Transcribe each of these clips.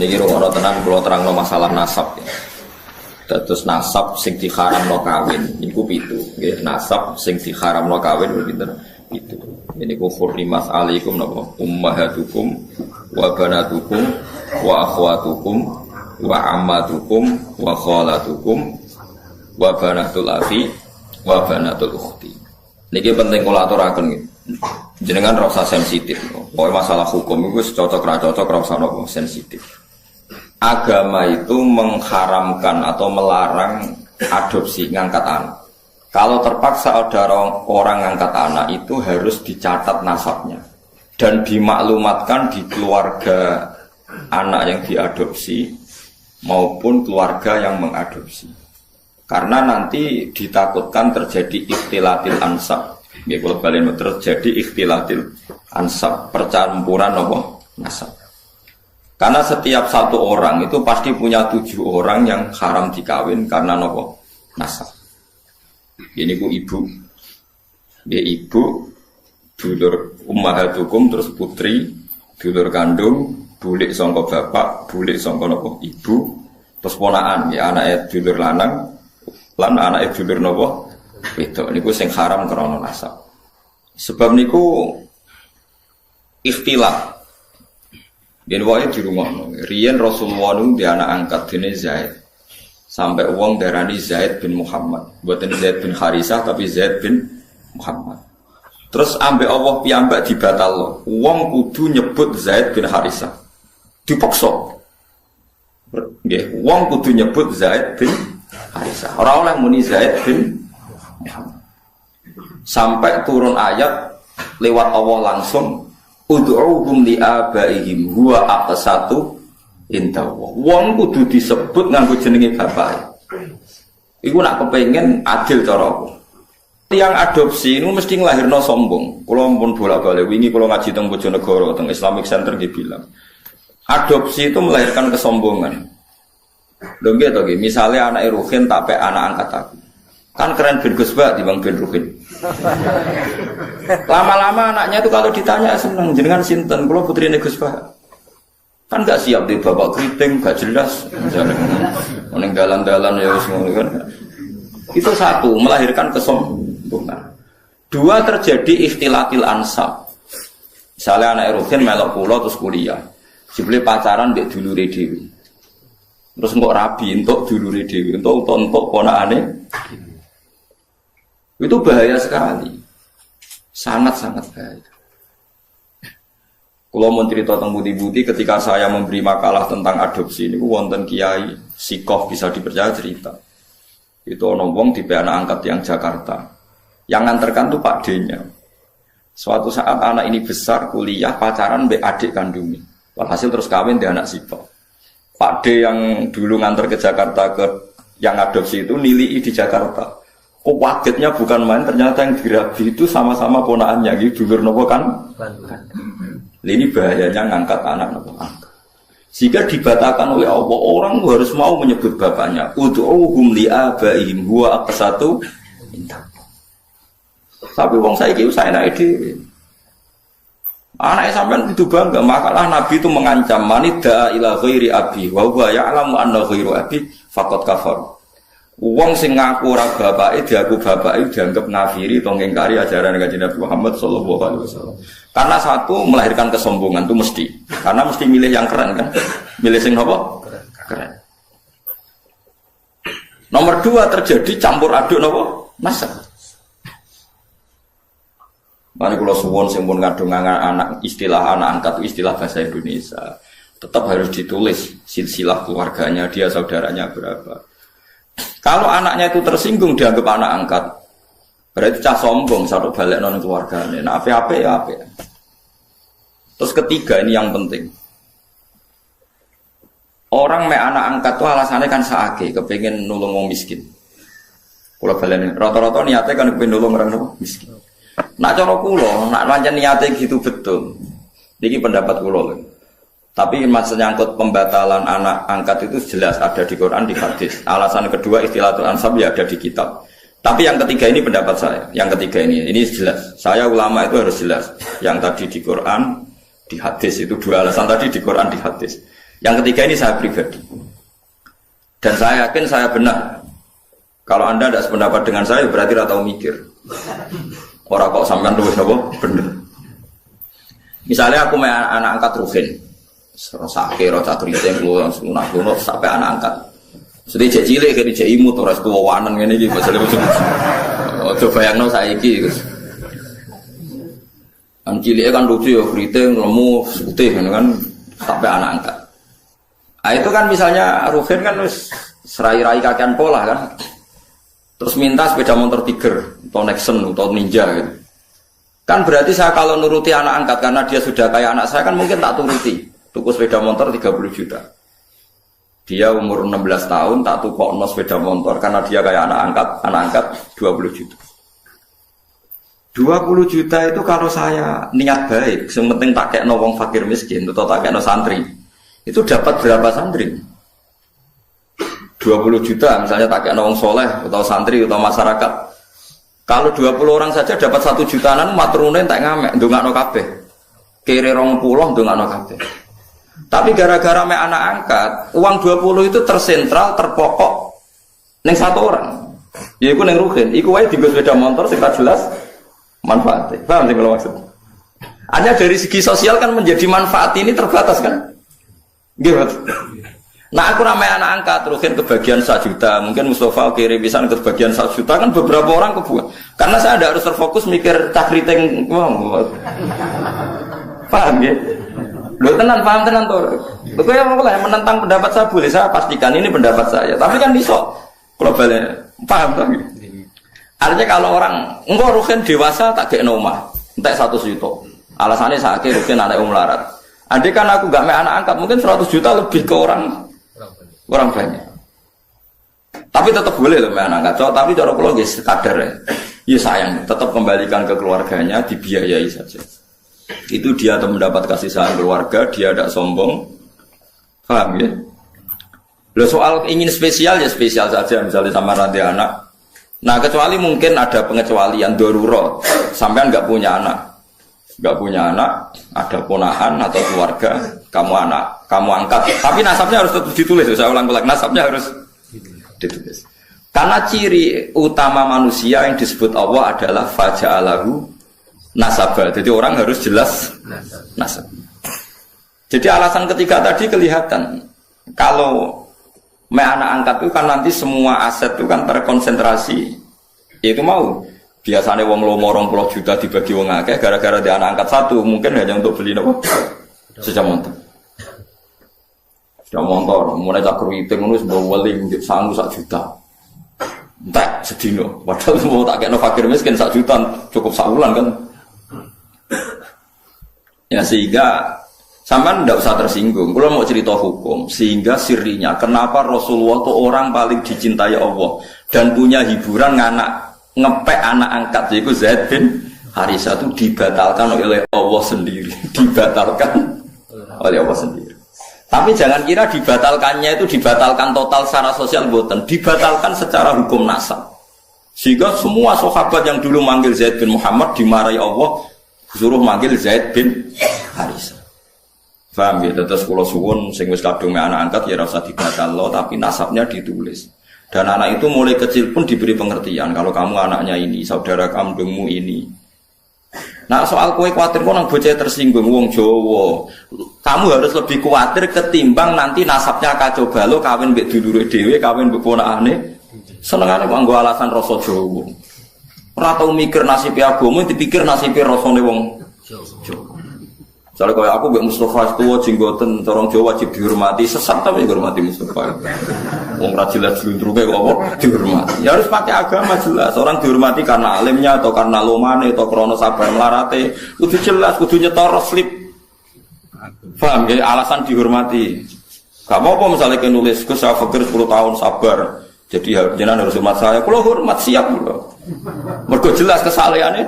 Niki rumono tenan kula terangno masalah nasab ya. Terus nasab sing diharamno kawin niku 7. Nggih, nasab sing diharamno kawin pinten? 7. Niku hurrimat alaikum napa ummahatukum wa banatukum wa akhwatukum wa ammatukum wa khalatukum wa banatul akhi wa banatul ukhti. Niki penting kula aturaken nggih. Jenengan ora usah sensitif. Pokoke masalah hukum iku cocok ra cocok ora usah nopo sensitif. Agama itu mengharamkan atau melarang adopsi ngangkat anak. Kalau terpaksa ada orang ngangkat anak itu harus dicatat nasabnya dan dimaklumatkan di keluarga anak yang diadopsi maupun keluarga yang mengadopsi. Karena nanti ditakutkan terjadi ikhtilatil ansab. Ya kalau kalian terjadi ikhtilatil ansab, percampuran apa? Nasab. Karena setiap satu orang itu pasti punya 7 orang yang haram dikawin karena nopo nasab. Ini ku ibu, dia ibu, dulur ummahatukum terus putri, dulur kandung, bulik sangka bapak, bulik sangka nopo ibu, terus ponaan ya anaknya dulur lanang, lan anaknya dulur nopo wedok. Niku sing haram karena nasab. Sebab niku ikhtilaf. Yen wae di rumah, riyen Rasulullah nu di anak angkat dene Zaid. Sampai wong darani Zaid bin Muhammad. Mboten Zaid bin Harisah tapi Zaid bin Muhammad. Terus ambek Allah piyambak dibatalno. Wong kudu nyebut Zaid bin Harisah. Dipaksa. Nggih, wong kudu nyebut Zaid bin Harisah. Ora oleh muni Zaid bin Muhammad. Sampai turun ayat lewat Allah langsung ud'uhum li abaihim huwa aqsatu inda Allah. Wong kudu disebut nganggo jenenge bapake. Iku nak kepengin adil cara aku. Tiang adopsi itu mesti nglahirno sombong. Kula pun bolak-balik wingi kula ngaji teng Bojonegoro teng Islamic Center nggih bilang. Adopsi itu melahirkan kesombongan. Lho nggih to nggih, misale anake Ruhin tak pek anak angkat aku. Kan keren bin Gus Bak dibang bin Ruhin. Lama-lama anaknya itu kalau ditanya seneng jenengan sinten, kula putrine Gus Bak. Kan gak siap di bapak keriting, gak jelas. Ning dalan-dalan ya wis ngono kan. Itu satu, melahirkan kesombongan. 2 terjadi ikhtilatil ansab. Misalnya anak Ruhin melok kula terus kuliah. Jebule pacaran mbek dulure dhewe. Terus engko rabi entuk dulure dhewe, entuk ponakane. Itu bahaya sekali. Sangat-sangat bahaya. Kalau mau cerita tentang budi-budi ketika saya memberi makalah tentang adopsi ini, wonten kiai sikoh bisa dipercaya cerita. Itu ono wong di anak angkat yang Jakarta. Yang nganterkan tuh Pak D-nya. Suatu saat anak ini besar kuliah pacaran be adik kandungnya. Walhasil terus kawin di anak sikoh. Pak D yang dulu nganter ke Jakarta ke yang adopsi itu nilai di Jakarta. Kok kagetnya bukan main, ternyata yang dirabi itu sama-sama ponakannya gitu, dulur nopo kan? Ini bahayanya ngangkat anak nopo angkat. Jika dibatalkan oleh Allah, orang harus mau menyebut bapaknya. Ud'uhum li abaihim huwa aqsatu inda. Tapi wong saiki saya naik dhewe. Anake sampean itu bangga, makalah Nabi itu mengancam manida ila ghairi abi wa huwa ya'lamu anna ghairu abi faqad kafar. Wong sing ngaku ora bapake diaku bapake dianggap ngafiri atau ngingkari ajaran Kanjeng Nabi Muhammad sallallahu alaihi wasallam. Karena satu melahirkan kesombongan itu mesti. Karena mesti milih yang keren kan. Milih sing apa? Keren. Nomor 2 terjadi campur aduk napa? Nasab. Mari kula suwun sing pun ngadung anak istilah anak angkat istilah bahasa Indonesia. Tetap harus ditulis silsilah keluarganya, dia saudaranya berapa. Kalau anaknya itu tersinggung dianggap anak angkat, berarti cah sombong satu balik non keluarganya. Nah apa ya apa. Terus ketiga ini yang penting. Orang me anak angkat tuh alasannya kan saake, kepengen nulung wong miskin. Kalau balik rata-rata niatnya kan kepengen nulung orang miskin. Nak cara kula, nak pancen niate gitu betul. Niki pendapat kula. Tapi maksudnya nyangkut pembatalan anak angkat itu jelas ada di Quran, di hadis. Alasan kedua istilatul ansab ya ada di kitab. Tapi yang ketiga ini pendapat saya. Yang ketiga ini jelas. Saya ulama itu harus jelas. Yang tadi di Quran, di hadis itu 2 alasan tadi di Quran, di hadis. Yang ketiga ini saya pribadi. Dan saya yakin saya benar. Kalau Anda tidak sependapat dengan saya berarti tidak tahu mikir. Orang kok sampean luwih apa? Bener. Misalnya aku punya anak angkat Ruhin. Sake roca kriting lunak sampai anak angkat. Sedih cek cilik kene cek imut ora tuwanan ngene iki masale musuh. Ojo bayangno saiki. An cilike kan lucu ya kriting lemu putih kan sampai anak angkat. Ah itu kan misalnya Ruhin kan wis serai-rai kakean pola kan. Terus minta sepeda motor Tiger atau Nexon atau Ninja gitu. Kan berarti saya kalau nuruti anak angkat karena dia sudah kayak anak saya kan mungkin tak turuti. Tuku sepeda motor 30 juta. Dia umur 16 tahun tak tukokno sepeda motor karena dia kayak anak angkat 20 juta. 20 juta itu kalau saya niat baik, yang penting tak kekno wong fakir miskin atau tak kekno santri. Itu dapat berapa santri? 20 juta misalnya tak kekno wong soleh atau santri atau masyarakat. Kalau 20 orang saja dapat 1 jutaan maturune tak ngamek ndongakno kabeh. Kere 20 ndongakno kabeh. Tapi gara-gara me anak angkat, uang 20 itu tersentral, terpokok ning satu orang. Yaiku ning Ruhin, iku wae dienggo sepeda motor sing jelas manfaatnya. Paham sing kalau maksud? Hanya dari segi sosial kan menjadi manfaat ini terbatas kan? Gitu. Nah aku ramai anak angkat Ruhin kebagian 1 juta, mungkin Mustafa kiri bisa kebagian 1 juta kan beberapa orang kebuat. Karena saya tidak harus terfokus mikir cakriteng, paham ya? Lo tenan paham tenan tuh. Lo kayak mulai menentang pendapat saya boleh, saya pastikan ini pendapat saya. Tapi kan iso globalnya paham tuh. Artinya kalau orang enggak Ruhin dewasa tak kayak nomah, entek 100 juta. Alasannya saya kira Ruhin anak melarat. Andai kan aku gak main anak angkat mungkin 100 juta lebih ke orang banyak. Tapi tetap boleh loh main anak angkat. Tapi cara kalau kadar ya sayang tetap kembalikan ke keluarganya dibiayai saja. Itu dia atau mendapat kasih sayang keluarga, dia tidak sombong, paham ya? Lo soal ingin spesial ya spesial saja, misalnya sama rantai anak. Nah kecuali mungkin ada pengecualian darurat, sampean nggak punya anak, ada ponakan atau keluarga, kamu angkat, tapi nasabnya harus tetap ditulis. Saya ulang-ulang, nasabnya harus ditulis. Karena ciri utama manusia yang disebut Allah adalah faja'alahu nasabah. Jadi orang harus jelas nasab. Jadi alasan ketiga tadi kelihatan. Kalau anak angkat itu kan nanti semua aset itu kan terkonsentrasi. Itu mau. Biasanya wong lomo 20 juta dibagi wong akeh gara-gara dia anak angkat satu mungkin hanya untuk beli apa? Sepeda motor. Sepeda motor, mulai cak keriting ngono bawa weling sanggup 1 juta. Entek sedino. Padahal mau tak kena fakir miskin 1 juta cukup saulan kan. Ya sehingga sampean tidak usah tersinggung. Kalau mau cerita hukum, sehingga sirinya kenapa Rasulullah itu orang paling dicintai Allah dan punya hiburan ngepek anak angkat yaitu Zaid bin Harisah itu dibatalkan oleh Allah sendiri, dibatalkan oleh Allah sendiri. Tapi jangan kira dibatalkannya itu dibatalkan total secara sosial, bukan, dibatalkan secara hukum nasab. Sehingga semua sahabat yang dulu manggil Zaid bin Muhammad dimarahi Allah. Suruh manggil Zaid bin Harisah. Paham ya? Terus kula suwun sing wis kadung anak angkat ya ora usah dibatalno tapi nasabnya ditulis. Dan anak itu mulai kecil pun diberi pengertian kalau kamu anaknya ini, saudara kandungmu ini. Nah, soal kowe kuwatir kok nang bocah tersinggung wong Jawa. Kamu harus lebih kuwatir ketimbang nanti nasabnya kacau balau kawin mbek dulure dhewe, kawin mbek ponakane. Senengane kok nggo alasan rasa Jawa. Ora tau mikir nasib agama, dipikir nasib rasane wong Jawa. Misalnya kayak aku mbek Mustafa tuwa jenggoten corong Jawa wajib dihormati, sesat tapi dihormati Mustafa. Wong ra jelas glundruke kok apa dihormati. Ya harus pakai agama jelas. Orang dihormati karena alimnya atau karena lomane atau krana sabar melarate. Kudu jelas, kudu nyetor slip. Paham ya alasan dihormati. Gak apa-apa misalnya ke nulis ke saya fakir 10 tahun sabar. Jadi jenengan harus hormat saya. Kalau hormat siap loh. Mergo jelas kesalehannya.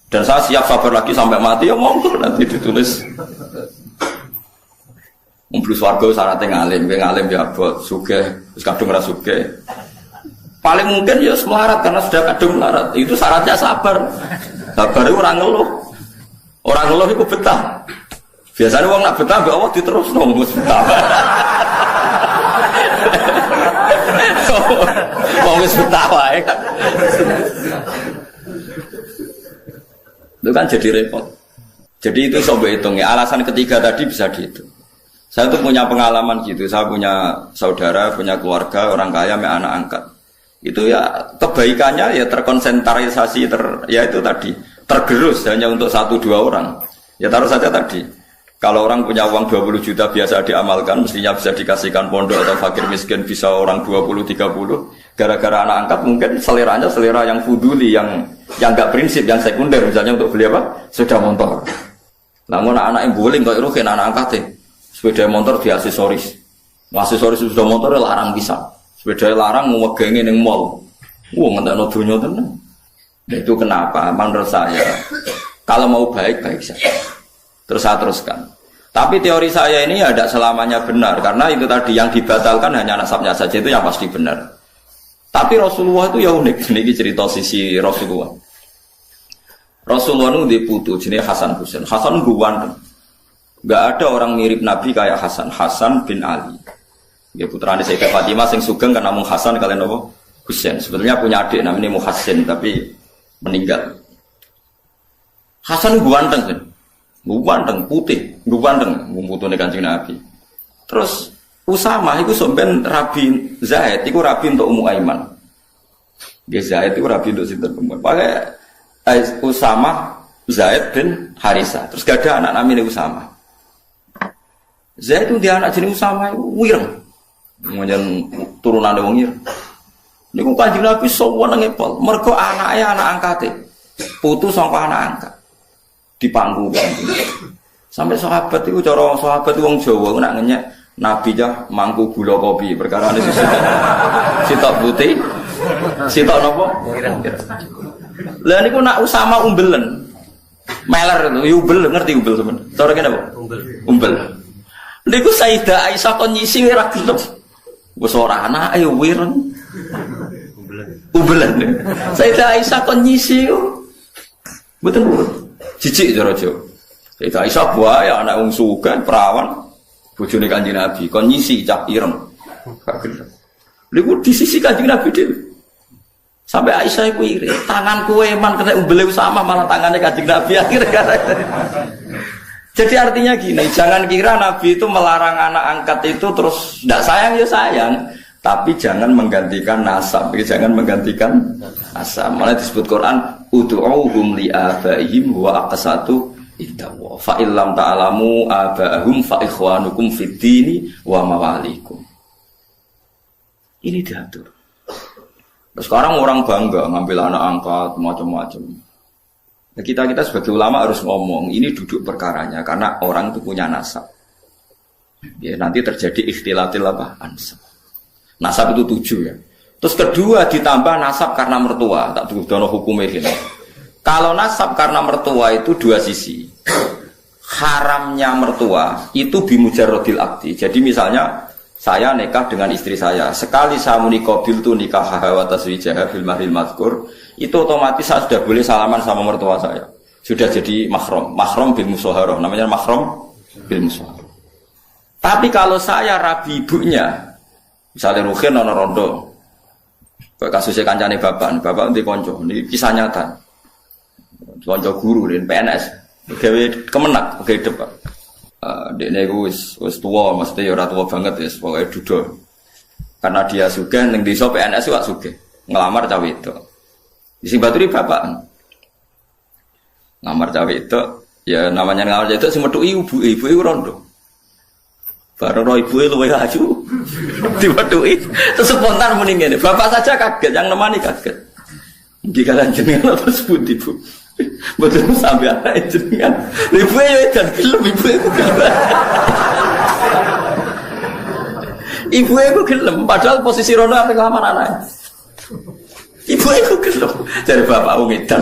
Dan saya siap sabar lagi sampai mati ya monggo nanti ditulis. Mumplus warga syaratnya ngalim ya abot sugih, wis kadung ra sugih. Paling mungkin ya melarat karena sudah kadung melarat. Itu syaratnya sabar. Sabar itu orang ngeluh. Orang ngeluh itu betah. Biasanya wong nak betah mbek Allah diterusno wis betah. Wong wis betah wae kan. Itu kan jadi repot. Jadi itu coba hitung ya. Alasan ketiga tadi bisa dihitung. Saya tuh punya pengalaman gitu. Saya punya saudara, punya keluarga, orang kaya, anak angkat. Itu ya kebaikannya ya terkonsentrasi, ya itu tadi tergerus hanya untuk 1-2 orang. Ya taruh saja tadi. Kalau orang punya uang 20 juta biasa diamalkan, mestinya bisa dikasihkan pondok atau fakir miskin bisa orang 20-30. Gara-gara anak angkat mungkin seleranya selera yang fuduli, yang enggak prinsip, yang sekunder. Misalnya untuk beli apa? Sepeda motor. Namun anak yang boleh nggak irukin anak angkat sepeda motor di aksesoris. Aksesoris sepeda motor larang bisa. Sepeda larang ngegengin yang mall. Nggak nodonya tenang. Itu kenapa? Menurut saya, kalau mau baik-baik saja. Terus saya teruskan. Tapi teori saya ini ya tidak selamanya benar. Karena itu tadi yang dibatalkan hanya nasabnya saja, itu yang pasti benar. Tapi Rasulullah itu ya unik. Ini cerita sisi Rasulullah. Rasulullah itu diputu jenis Hasan Husain. Hasan ganteng. Gak ada orang mirip Nabi kayak Hasan. Hasan bin Ali. Ya putrane Sayyidah Fatimah sing sugeng kan namung Hasan kalian apa? Husain. Sebetulnya punya adik namanya Muhassin tapi meninggal. Hasan ganteng kan. Ganteng putih, ganteng putune Kanjeng Nabi. Terus Usama itu sampean Rabi Zaid, itu Rabi untuk Ummu Aiman. Dia Zaid itu Rabi untuk sinten Ummu. Pakai Usama Zaid bin Harisa. Terus gak ada anak namanya Usama. Zaid itu dia anak jenis Usama itu wireng. Menjen turunane wong ireng. Niku Kanjeng Nabi sowan ngepol, mergo anake anak angkate. Putu saka anak angkat. Di pangku kan. Sampai sahabat itu cara sahabat wong Jawa nak ngenyek Nabi cah mangku gula kopi perkara ini sitok putih sitok napa lah niku nak Usama umbelen meler itu umbel ngerti umbel teman cara kene apa umbel niku Sayyidah Aisyah kon nyisi ora gelem wis ora anake wireng umbelen Sayyidah Aisyah kon nyisi mboten jijik cara Jawa. Sayyidah Aisyah wae anak wong sugih perawan bojone Kanjeng Nabi kon nyisi cah ireng. Gak gelem. Lha di sisi Kanjeng Nabi dhewe. Sampai Aisyah iku iri, tanganku eman kena umbele Usama malah tangannya Kanjeng Nabi akhirnya. Jadi artinya gini, jangan kira Nabi itu melarang anak angkat itu terus ndak sayang ya sayang, tapi jangan menggantikan nasab, jangan menggantikan nasab. Malah disebut Quran ud'uuhum li abaihim wa aqsatu indallah fa illam ta'lamu abaahum fa ikhwanukum fid dini wa mawalikum. Ini diatur. Terus sekarang orang bangga ngambil anak angkat macam-macam. Nah, kita sebagai ulama harus ngomong ini duduk perkaranya karena orang itu punya nasab. Ya, nanti terjadi ikhtilatil apa? Ansab. Nasab itu 7 ya. Terus kedua ditambah nasab karena mertua, tak dono hukumnya gitu. Kalau nasab karena mertua itu 2 sisi. Haramnya mertua itu bimujarrodil akdi. Jadi misalnya saya nikah dengan istri saya, sekali saya munikobil tu nikah hawa taswijah bil mahril mazkur, itu otomatis saya sudah boleh salaman sama mertua saya. Sudah jadi mahram bil musyawarah, namanya mahram bil musyawarah. Tapi kalau saya rabi ibunya, misalnya Ruhin ono rondo, kasusnya kancane bapak nanti konco, ini kisah nyata. Konco guru dan PNS, gawe kemenak, gawe depan. Dekne iku wis tua, mesti ora tua banget ya, pokoke duduk. Karena dia sugih ning desa PNS kok sugih, ngelamar cah wedok. Isi baturi bapak. Ngelamar cah wedok, ya namanya ngelamar cah wedok sing metuki ibu rondo. Baru ibuke luwih aju. Diwetuki, terus spontan muni ngene. Bapak saja kaget, yang nemani kaget. Nggih kalian jenengan terus pundi, Bu? Betul sampai anak jenengan. Ibu ya edan gelem ibu iku gelem. Ibu iku gelem padahal posisi rono ape ngelamar anake. Ibu iku gelem. Dari bapak wong edan.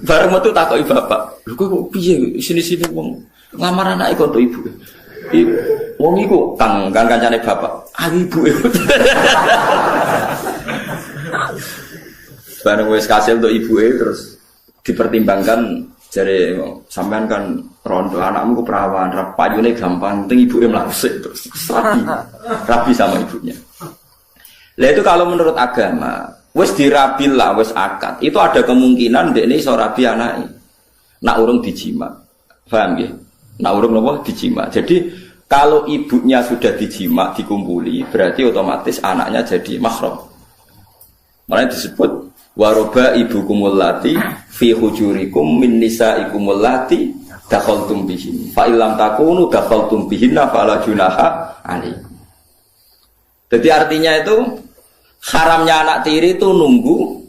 Bareng metu takoki bapak. Lho kok piye sini-sini wong ngelamar anake kok ibu. Wong iku kan kancane bapak. Ah ibu iku. Barang wis kasil untuk ibu terus dipertimbangkan Jadi sampean kan rondo anakmu ke perawan, payune gampang, penting ibuke mlaku terus rabi sama ibunya. Lah itu kalau menurut agama, wis dirabil lah, wis akad, itu ada kemungkinan dekne iso rabi anake. Nak urung dijima. Paham nggih? Nak urung napa dijima. Jadi kalau ibunya sudah dijima, dikumpuli, berarti otomatis anaknya jadi mahram. Makanya disebut waroba ibukumul lati fi hujurikum min nisaikumul lati dakhaltum bihin fa illam takunu dakhaltum bihinna fala junaha alaikum. Jadi artinya itu haramnya anak tiri itu nunggu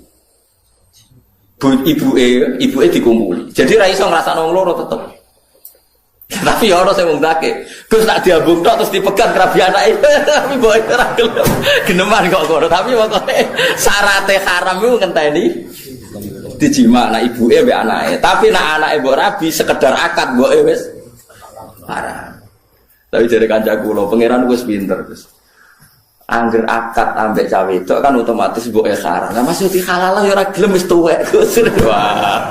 ibuke dikumpuli. Jadi ra iso ngrasakno wong loro tetep. Tapi ya orang yang mengdake, terus tak diambung tok terus dipegang kerabi anake. Tapi boy ora gelem. Geneman kok ngono. Tapi pokoke syaraté haram iku ngenteni dijima anak ibuke mbek anake. Tapi nek anake mbok rabi sekedar akad mboke wis haram. Tapi jare kancaku lho, pangeran wis pinter wis. Angger akad ambek cawe wedok kan otomatis mboke haram. Lah maksud halal ya ora gelem wis tuwek. Wah.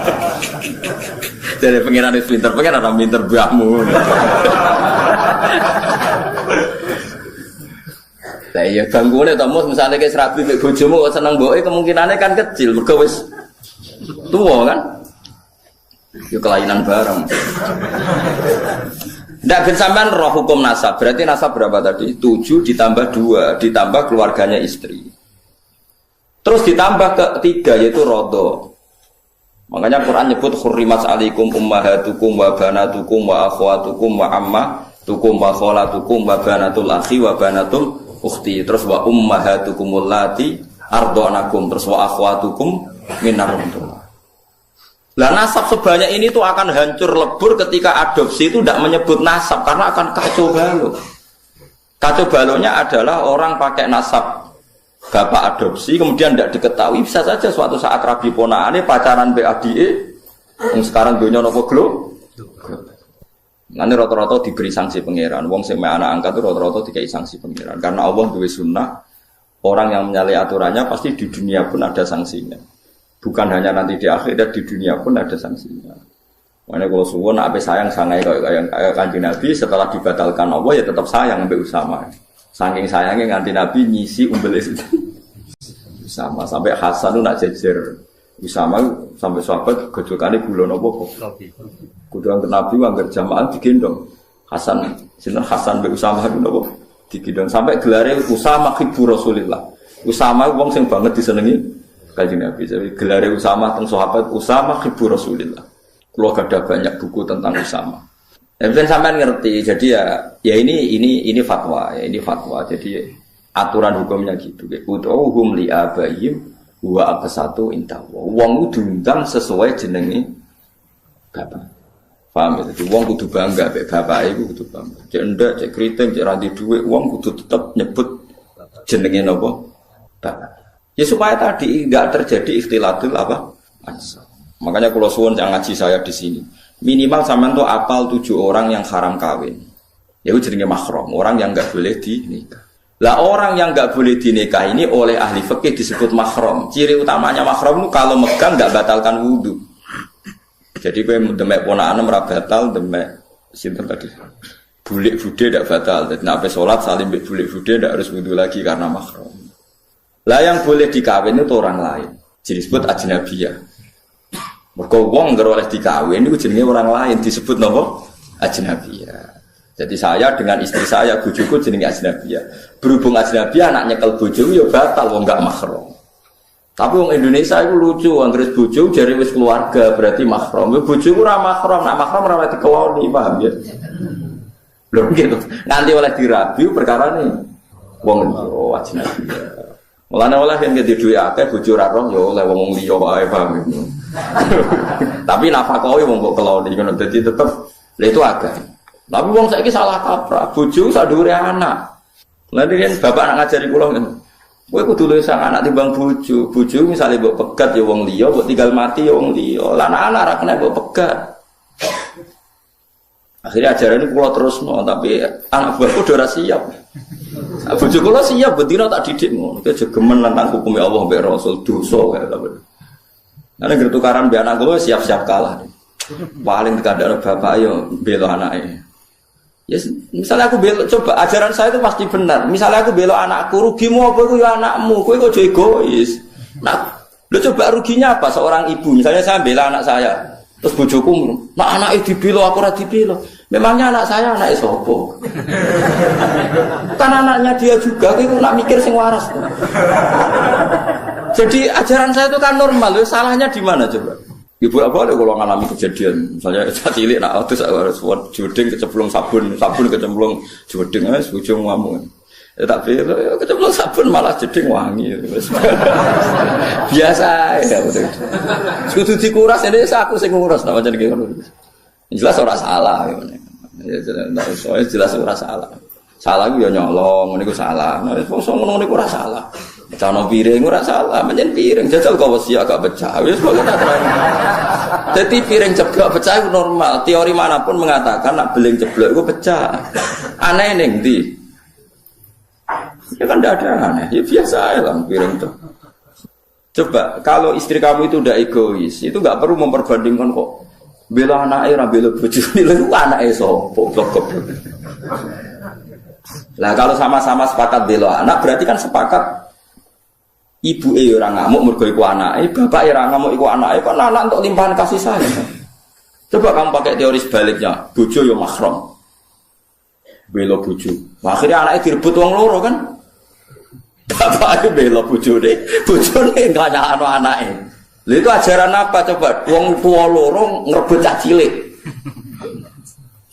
Dari pengiran itu pinter, pengiran orang pinter buahmu. Nah iya gangguannya tamu misalnya kayak serabi kayak bojomu seneng boe kemungkinannya kan kecil, mereka wis tua kan, ya kelainan bareng. Tidak bersamaan roh hukum nasab, berarti nasab berapa tadi? 7 ditambah 2 ditambah keluarganya istri. Terus ditambah ketiga yaitu rodo. Makanya Quran nyebut hurrimat alaikum ummahatukum wa banatukum wa akhwatukum wa ammatukum wa khalatukum wa banatul akhi wa banatul ukhti. Terus wa ummahatukumul lati ardhanakum, terus wa akhwatukum minar rumah. Lah nasab sebanyak ini tuh akan hancur lebur ketika adopsi itu tidak menyebut nasab karena akan kacau balau. Kacau balaunya adalah orang pakai nasab bapak adopsi kemudian tidak diketahui, bisa saja suatu saat rabi ponakane pacaran BADE yang sekarang dunia nopo glo. Nanti rata-rata diberi sanksi pangeran. Wong sing anak angkat itu rata-rata dikai sanksi pangeran karena Allah duwe sunnah orang yang menyalahi aturannya pasti di dunia pun ada sanksinya. Bukan hanya nanti di akhirat, di dunia pun ada sanksinya. Makanya kalau suwon ape sayang sangai kayak Kanjeng Nabi setelah dibatalkan Allah ya tetap sayang sampai Usama. Saking sayangnya nganti Nabi nyisi umbel itu Usama sampai Hasan itu nak jejer Usama sampai sahabat gejolakane gula nopo kok. Kuduan ke Nabi anggar jamaah digendong. Hasan sinten Hasan mbek Usama itu nopo digendong sampai gelare Usama hibbu Rasulillah. Usama wong sing banget disenengi Kanjeng Nabi. Jadi gelare Usama teng sahabat Usama hibbu Rasulillah. Kulo ada banyak buku tentang Usama. Mungkin sampean ngerti, jadi ya ini fatwa, ya ini fatwa. Jadi aturan hukumnya gitu. Ud'uhum li abaihim wa aqsatu indahu. Wong diundang sesuai jenenge bapak. Paham ya? Jadi wong kudu bangga mek bapake iku kudu bangga. Cek ndak, cek kriting, cek ra duwe wong kudu tetep nyebut jenenge napa? Bapak. Ya supaya tadi enggak terjadi ikhtilatul apa? Ansab. Makanya kalau suwun yang ngaji saya di sini. Minimal sampean tuh apal 7 orang yang haram kawin. Ya itu jenenge mahram, orang yang enggak boleh dinikah. Lah orang yang enggak boleh dinikah ini oleh ahli fikih disebut mahram. Ciri utamanya mahram itu kalau megang enggak batalkan wudu. Jadi kowe demek ponakane ora batal, demek sinten tadi. Bulik bude ndak batal. Dadi nek salat salim mbek bulik bude ndak harus wudu lagi karena mahram. Lah yang boleh dikawin itu orang lain. Jadi disebut ajnabiyah. Mergo wong ngger oleh dikawin niku jenenge orang lain disebut napa? Ajnabiyah. Jadi saya dengan istri saya bojoku jenenge ajnabiyah. Berhubung ajnabiyah anak nyekel bojo ya batal wong enggak mahram. Tapi wong Indonesia itu lucu, anggere bojo jare wis keluarga berarti mahram. Bojoku ora mahram, nek mahram ora dikeloni, paham ya? Lho gitu. Nanti oleh dirabi perkara ne wong ajnabiyah. Mulane oleh yang gede duwe akeh bojo ra roh ya oleh wong liya wae paham. Tapi nafkahe wong kok keloni ngono dadi tetep lha itu agak. Tapi wong saiki salah kaprah, bojo sak dhuwure anak. Lah nek bapak nak ngajari kula ngene. Kowe kudu luwih sang anak timbang bojo. Bojo misale mbok pegat ya wong liya, mbok tinggal mati ya wong liya. Lah anak-anak ra kena mbok pegat. Akhirnya ajaran ini kula terusno, tapi anak buahku udah ora siap. Bojo kula siap bendina tak didik ngono. Iki jegemen nentang hukum Allah mbek Rasul dosa kae ta. Nek tukaran mbek anak kula siap-siap kalah. Paling kadang bapak yo belo anaknya. Ya, misalnya aku belok, coba ajaran saya itu pasti benar. Misalnya aku belok anakku, rugimu apa? Aku ya anakmu, kau kok egois. Nah, lo coba ruginya apa? Seorang ibu, misalnya saya bela anak saya, terus bojoku, nah anak itu dibelo, aku rati dibelo. Memangnya anak saya anak sopo? Kan anaknya dia juga, kau nak mikir sing waras. Jadi ajaran saya itu kan normal, lo salahnya di mana coba? Ibu apa ada kalau ngalami kejadian, misalnya cilik nak terus harus buat jodeng kecemplung sabun kecemplung jodeng, ujung ngamu. Ya tapi kecemplung sabun malah jodeng wangi. Biasa ya betul. Kudu dikuras ini aku sing ngurus, tak macam gitu. Jelas orang salah, jelas orang salah. Salah gue nyolong, ini gue salah. Nah, ngomong ini gue salah. Cano piring gue salah, menjen piring jajal kau wasi agak pecah. Jadi piring jeblok pecah itu normal. Teori manapun mengatakan nak beling jeblok itu pecah. Aneh neng di. Ya kan tidak ada aneh. Ya biasa lah piring itu. Coba kalau istri kamu itu udah egois, itu nggak perlu memperbandingkan kok. Bela anaknya, bela bojone, itu anaknya sopo blok. Nah kalau sama-sama sepakat bela anak, berarti kan sepakat ibu orang ngamuk mergo iku anake, bapak orang ngamuk iku anake, kan anak untuk limpahan kasih sayang. Coba kamu pakai teori sebaliknya, bojo yo mahram. Bela bojo. Akhirnya anaknya direbut wong loro kan? Bapaknya bela bojone enggak nyakno anake. Lha itu ajaran apa coba? Wong tua loro ngrebut cah cilik.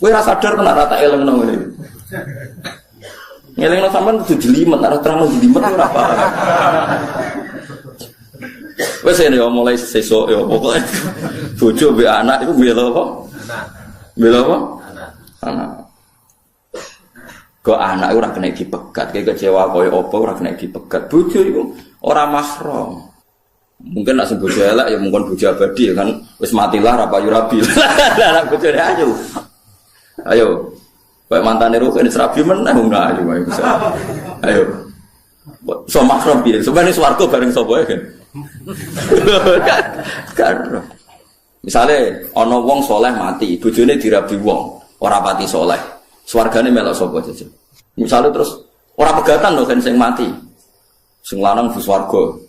Kowe ra sadar kena rata elengno ngene. Ngelingno sampean kudu jelimet, ora terang jelimet ora apa. Wes ini mulai sesuk ya pokoke bojo mbek anak iku bela apa? Bela apa? Anak. Kok anak ora kena dipegat, kayak kecewa koyo apa ora kena dipegat. Bojo iku ora mahram. Mungkin nak sing bojo elek ya mungkin bojo abadi ya kan wis matilah ra payu rabi. Lah bojone ayu. Ayo. Baik mantan itu kan serabi meneh enggak ayo bisa. Ayo. So makrom piye? Sebenarnya swarga bareng sapa kan. Kan. Misale ana wong saleh mati, bojone dirabi wong, ora pati saleh. Swargane melok sapa jajal. Misale terus ora pegatan lho kan sing mati. Sing lanang di swarga.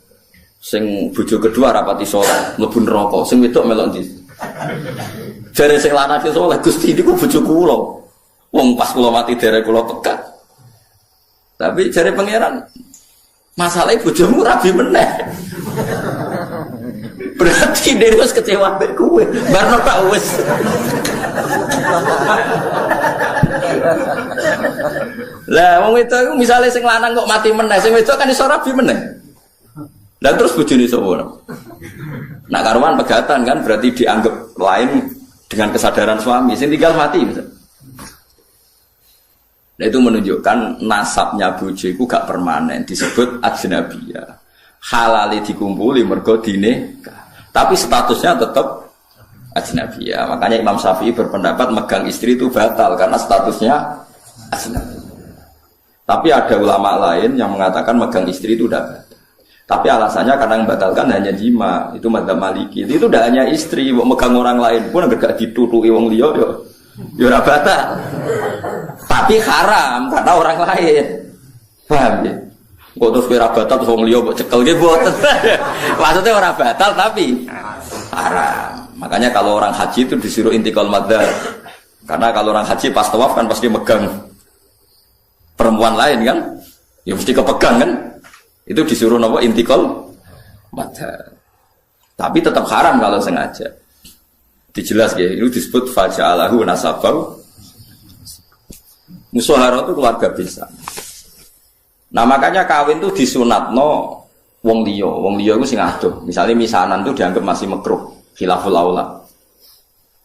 Sing bojo kedua ora pati saleh, mlebu neraka. Sing wedok melok ndi? Jare sing lanang ki saleh, Gusti niku bojo kula. Wong pas kula mati derek kula pekat. Tapi jare pangeran masalah bojomu rabi meneh. Berarti dia wis kecewa mbek kowe. Barno tak wis. Lah wong itu misale sing lanang kok mati meneh, sing wedok kan iso rabi meneh. Lah terus bojone sapa? Nak karuan pegatan kan berarti dianggap lain dengan kesadaran suami. Sing tinggal mati misalnya. Nah, itu menunjukkan nasabnya bojo itu gak permanen, disebut ajnabiyah. Halali dikumpuli mergo dinikah. Tapi statusnya tetap ajnabiyah. Makanya Imam Syafi'i berpendapat megang istri itu batal karena statusnya ajnabiyah. Tapi ada ulama lain yang mengatakan megang istri itu udah batal. Tapi alasannya karena yang batalkan hanya jima. Itu madzhab Maliki. Itu udah hanya istri, megang orang lain pun gak ditutuki wong liya yo. Ya ora batal. Tapi haram karena orang lain. Paham ya? Kok terus ora batal terus wong liya mbok cekel nggih mboten. Maksudnya ora batal tapi haram. Makanya kalau orang haji itu disuruh intikal madzhab. Karena kalau orang haji pas tawaf kan pasti megang perempuan lain kan? Ya mesti kepegang kan? Itu disuruh napa intikal madzhab. Tapi tetap haram kalau sengaja. Dijelas ya, itu disebut faja'alahu nasabau. Musaharah itu keluarga bisa. Nah makanya kawin itu disunatno wong liya itu sing adoh. Misalnya misanan itu dianggap masih makruh, khilaful aula.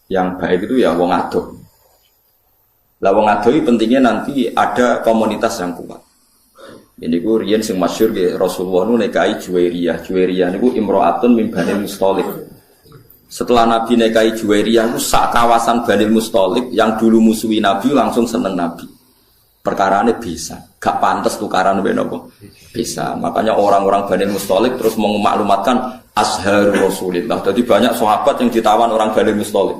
Yang baik itu ya wong adoh. Lah wong adoh itu pentingnya nanti ada komunitas yang kuat. Ini ku riyen sing masyhur nggih Rasulullah nu nikahi Juwairiyah. Juwairiyah niku imro'atun min Bani Musthalib. Setelah Nabi nikahi Juwairiyah itu sak kawasan Bani Musthalib yang dulu musuhi Nabi langsung seneng Nabi. Perkarane bisa, gak pantas tukaran mbek napa? Bisa. Makanya orang-orang Bani Musthalib terus memaklumatkan Azhar Rasulillah. Jadi banyak sahabat yang ditawan orang Bani Mustalik.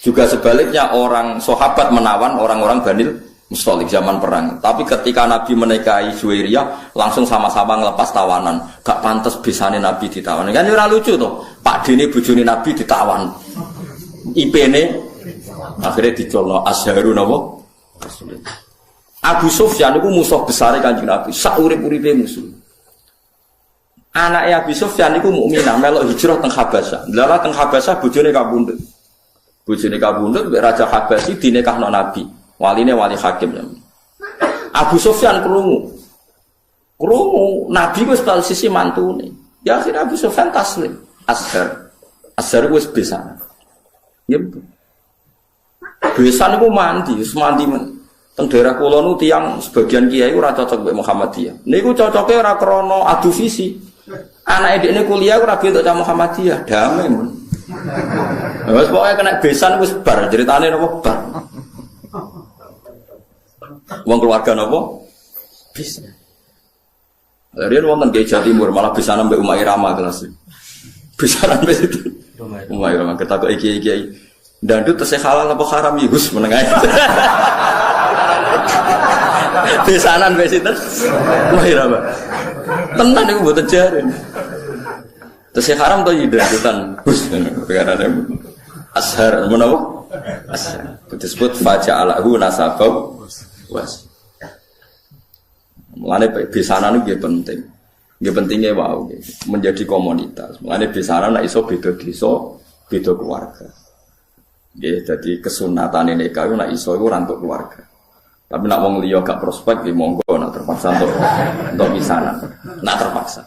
Juga sebaliknya orang sahabat menawan orang-orang Bani Mustalik zaman perang. Tapi ketika Nabi menikahi Juwairiyah langsung sama-sama ngelepas tawanan. Gak pantas bisane Nabi ditawan. Kan ora lucu tuh. Pak Dene bojone Nabi ditawan. IP-ne akhirnya dicolno Azharu napa? Abu Sufyan itu musuh besar Kanjeng Nabi. Sak urip-uripe musuh. Anaknya Abu Sufyan itu mukminah melok hijrah teng Habasyah. Lha teng Habasyah bojone kabundut. Bojone kabundut mbek Raja Habasyi dinikahno Nabi. Waline wali hakim. Abu Sufyan krungu Nabi wis sisi mantune. Ya akhirnya Abu Sufyan taslim. Azhar wis besan. Nggih. Besan niku mandi, wis mandi men. Teng daerah kula nu tiyang sebagian kiai ora cocok mbek Muhammadiyah. Niku cocoke ora krana adu visi. Anake dekne kuliah ora bentuk cah Muhammadiyah, damai men. Wes pokoke kena besan wis bar, ceritane napa bar. Wong keluarga napa? Bisa. Riyen wonten Kiai Jawa Timur malah bisa nambah Umar Irama kelas. Bisa nambah itu. Umar Irama ketakok iki dandut tesih halal apa haram ya Gus menengah. Besanan wis sinten? Umar Irama. Tenan iku mboten jaren. Tesih haram to ya dandutan Gus perkarane. Azhar menapa? Azhar. Disebut faja'alahu nasabau was. Mulane besanan itu penting. Nggih pentingnya wow menjadi komunitas. Mulane besanan nek iso beda desa, beda keluarga. Nggih dadi kesunatane nikah iku nek iso iku ora untuk keluarga. Tapi nek wong liya gak prospek nggih monggo nek terpaksa untuk besanan. Nek terpaksa.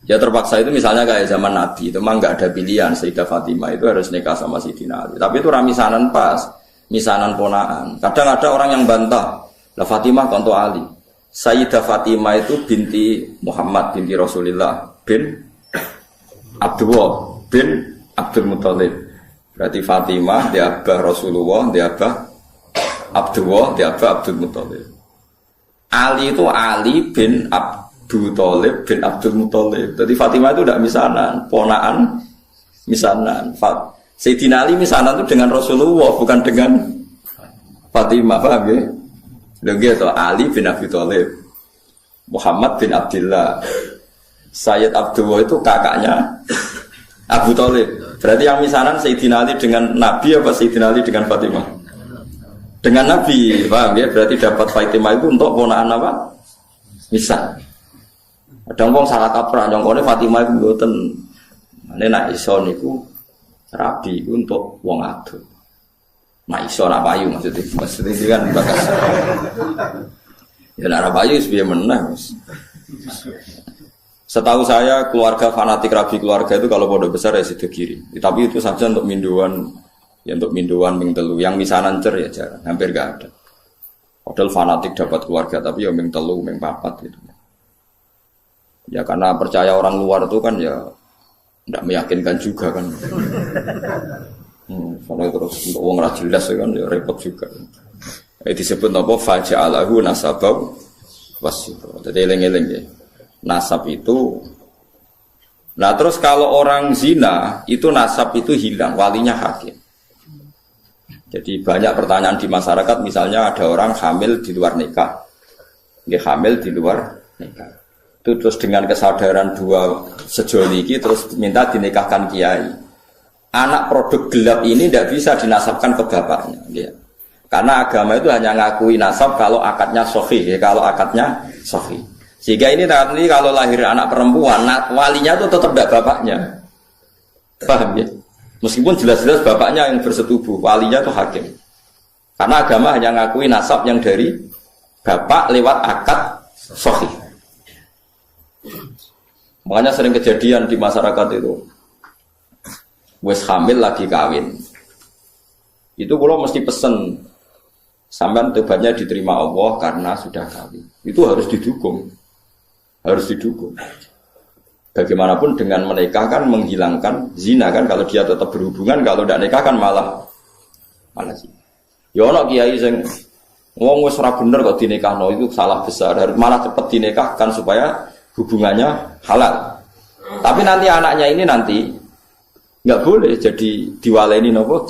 Ya terpaksa itu misalnya kayak zaman Nabi itu memang nggak ada pilihan Sayyidah Fatimah itu harus nikah sama Sayyidina Ali. Tapi itu ramisanan pas, misanan ponaan. Kadang ada orang yang bantah, lah Fatimah konto Ali. Sayyidah Fatimah itu binti Muhammad binti Rasulullah bin Abdullah bin Abdul Muthalib. Berarti Fatimah dia abah Rasulullah, dia abah Abdullah, dia abah Abdul Muthalib. Ali itu Ali bin Abu Thalib bin Abdul Muthalib. Jadi Fatimah itu tidak misanan, ponaan misanan. Sayyidina Ali misanan itu dengan Rasulullah, bukan dengan Fatimah, paham ya? Lagi itu Ali bin Abi Thalib, Muhammad bin Abdullah, Sayyid Abdullah itu kakaknya Abu Thalib. Berarti yang misanan Sayyidina Ali dengan Nabi apa Sayyidina Ali dengan Fatimah? Dengan Nabi, paham ya? Berarti dapat Fatimah itu untuk ponaan apa? Misal. Ada wong salah kaprah, nyongkone Fatimah iku mboten. Nek nak iso niku rabi iku untuk wong ado. Nak iso ora payu maksudnya itu kan bakas. Ya nek ora payu wis piye meneh wis. Setahu saya keluarga fanatik rabi keluarga itu kalau pondok besar ya sido kiri. Tapi itu saja untuk minduan, ya untuk minduan ming telu. Yang misanan cer ya jarang, hampir enggak ada. Padahal fanatik dapat keluarga tapi ya ming telu, ming papat gitu. Ya karena percaya orang luar itu kan ya tidak meyakinkan juga kan. Kalau terus untuk uang ra jelas kan ya repot juga. Disebut apa faja'alahu nasabau wasito. Jadi eling-eling ya. Nasab itu. Nah terus kalau orang zina itu nasab itu hilang, walinya hakim. Jadi banyak pertanyaan di masyarakat, misalnya ada orang hamil di luar nikah, dia hamil di luar nikah. Itu terus dengan kesadaran dua sejoliki terus minta dinikahkan kiai. Anak produk gelap ini tidak bisa dinasabkan ke bapaknya, ya. Karena agama itu hanya ngakui nasab kalau akadnya sahih, ya, kalau akadnya sahih. Sehingga ini nanti kalau lahir anak perempuan, walinya itu tetap tidak bapaknya, paham ya? Meskipun jelas-jelas bapaknya yang bersetubuh, walinya itu hakim. Karena agama hanya ngakui nasab yang dari bapak lewat akad sahih. Makanya sering kejadian di masyarakat itu wes hamil lagi kawin itu kalau mesti pesen sampean tobatnya diterima Allah karena sudah kawin, itu harus didukung bagaimanapun dengan menikah kan menghilangkan zina kan, kalau dia tetap berhubungan, kalau tidak nikah kan malah zina. Ya ana kiai sing wong wis ora bener kok dinikahno, itu salah besar, malah cepat dinikahkan supaya hubungannya halal. Tapi nanti anaknya ini nanti nggak boleh jadi diwaleni nopo.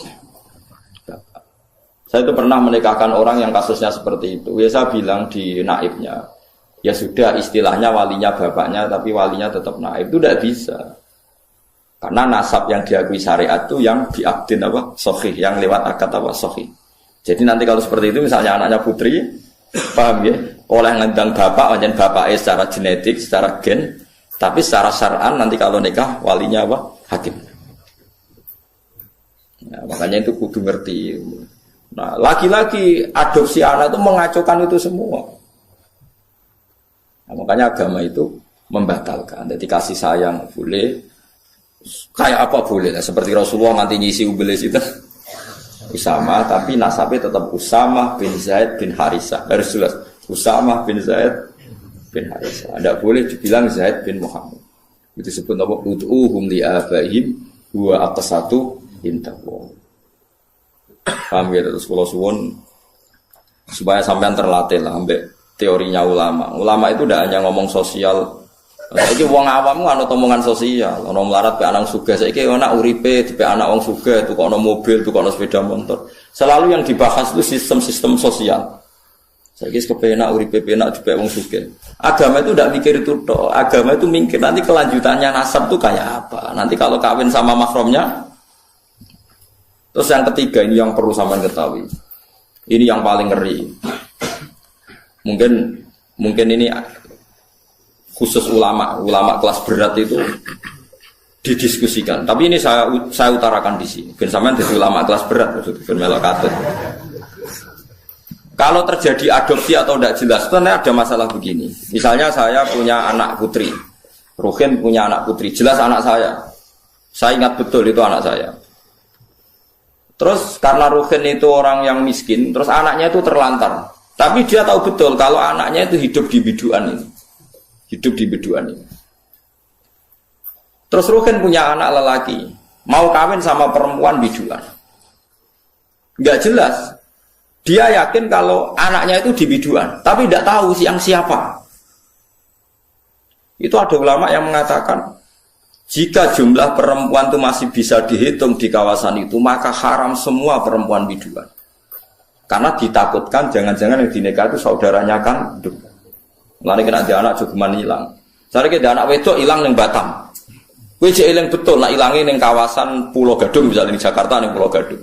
Saya itu pernah menikahkan orang yang kasusnya seperti itu. Ya saya bilang di naibnya, ya sudah istilahnya walinya bapaknya, tapi walinya tetap naib. Itu tidak bisa. Karena nasab yang diakui syariat itu yang diakdin apa? Sohih, yang lewat akad apa? Sohih. Jadi nanti kalau seperti itu misalnya anaknya putri, paham ya? Oleh ngundang bapak, macam bapaknya secara genetik, secara gen, tapi secara syar'an nanti kalau nikah walinya apa? Hakim. Nah, makanya itu kudu ngerti. Nah, lagi-lagi adopsi anak itu mengacaukan itu semua. Nah, makanya agama itu membatalkan. Jadi kasih sayang boleh, kayak apa boleh lah. Seperti Rasulullah nanti ngisi ubelis itu Usama, tapi nasabnya tetap Usama bin Zaid bin Harisah. Harus jelas Usama bin Zaid bin Harisah. Tidak boleh dibilang Zaid bin Muhammad. Itu disebut apa? Ud'uhum li'abaihim huwa aqsatu indallah. Paham ya, terus kalau suwun supaya sampean terlatih lah ambek teorinya ulama. Ulama itu tidak hanya ngomong sosial. Saiki wong awam ana omongan sosial, ana melarat pe anak sugih. Saiki ana uripe dipe anak wong sugih, tukono mobil, tukono sepeda motor. Selalu yang dibahas itu sistem-sistem sosial. Saiki kepenak uripe penak dipe wong sugih. Agama itu tidak mikir itu toh. Agama itu mikir nanti kelanjutannya nasab itu kayak apa. Nanti kalau kawin sama mahramnya. Terus yang ketiga ini yang perlu sampean ketahui. Ini yang paling ngeri. Mungkin ini khusus ulama kelas berat itu didiskusikan. Tapi ini saya utarakan di sini. Ben sampean jadi ulama kelas berat maksudnya ben melok katut. Kalau terjadi adopsi atau tidak jelas, sebenarnya ada masalah begini. Misalnya saya punya anak putri. Ruhin punya anak putri, jelas anak saya. Saya ingat betul itu anak saya. Terus karena Ruhin itu orang yang miskin, terus anaknya itu terlantar. Tapi dia tahu betul kalau anaknya itu hidup di biduan ini. Hidup di biduan ini. Terus Ruhin punya anak lelaki, mau kawin sama perempuan biduan. Enggak jelas. Dia yakin kalau anaknya itu di biduan, tapi tidak tahu yang siapa. Itu ada ulama yang mengatakan, jika jumlah perempuan itu masih bisa dihitung di kawasan itu, maka haram semua perempuan biduan. Karena ditakutkan jangan-jangan yang dinikah itu saudaranya kan hidup. Lalu kena dia anak juga hilang. Saya kira anak wedok hilang di Batam. Wajah hilang betul, nak hilangin di kawasan Pulau Gadung, misalnya di Jakarta di Pulau Gadung.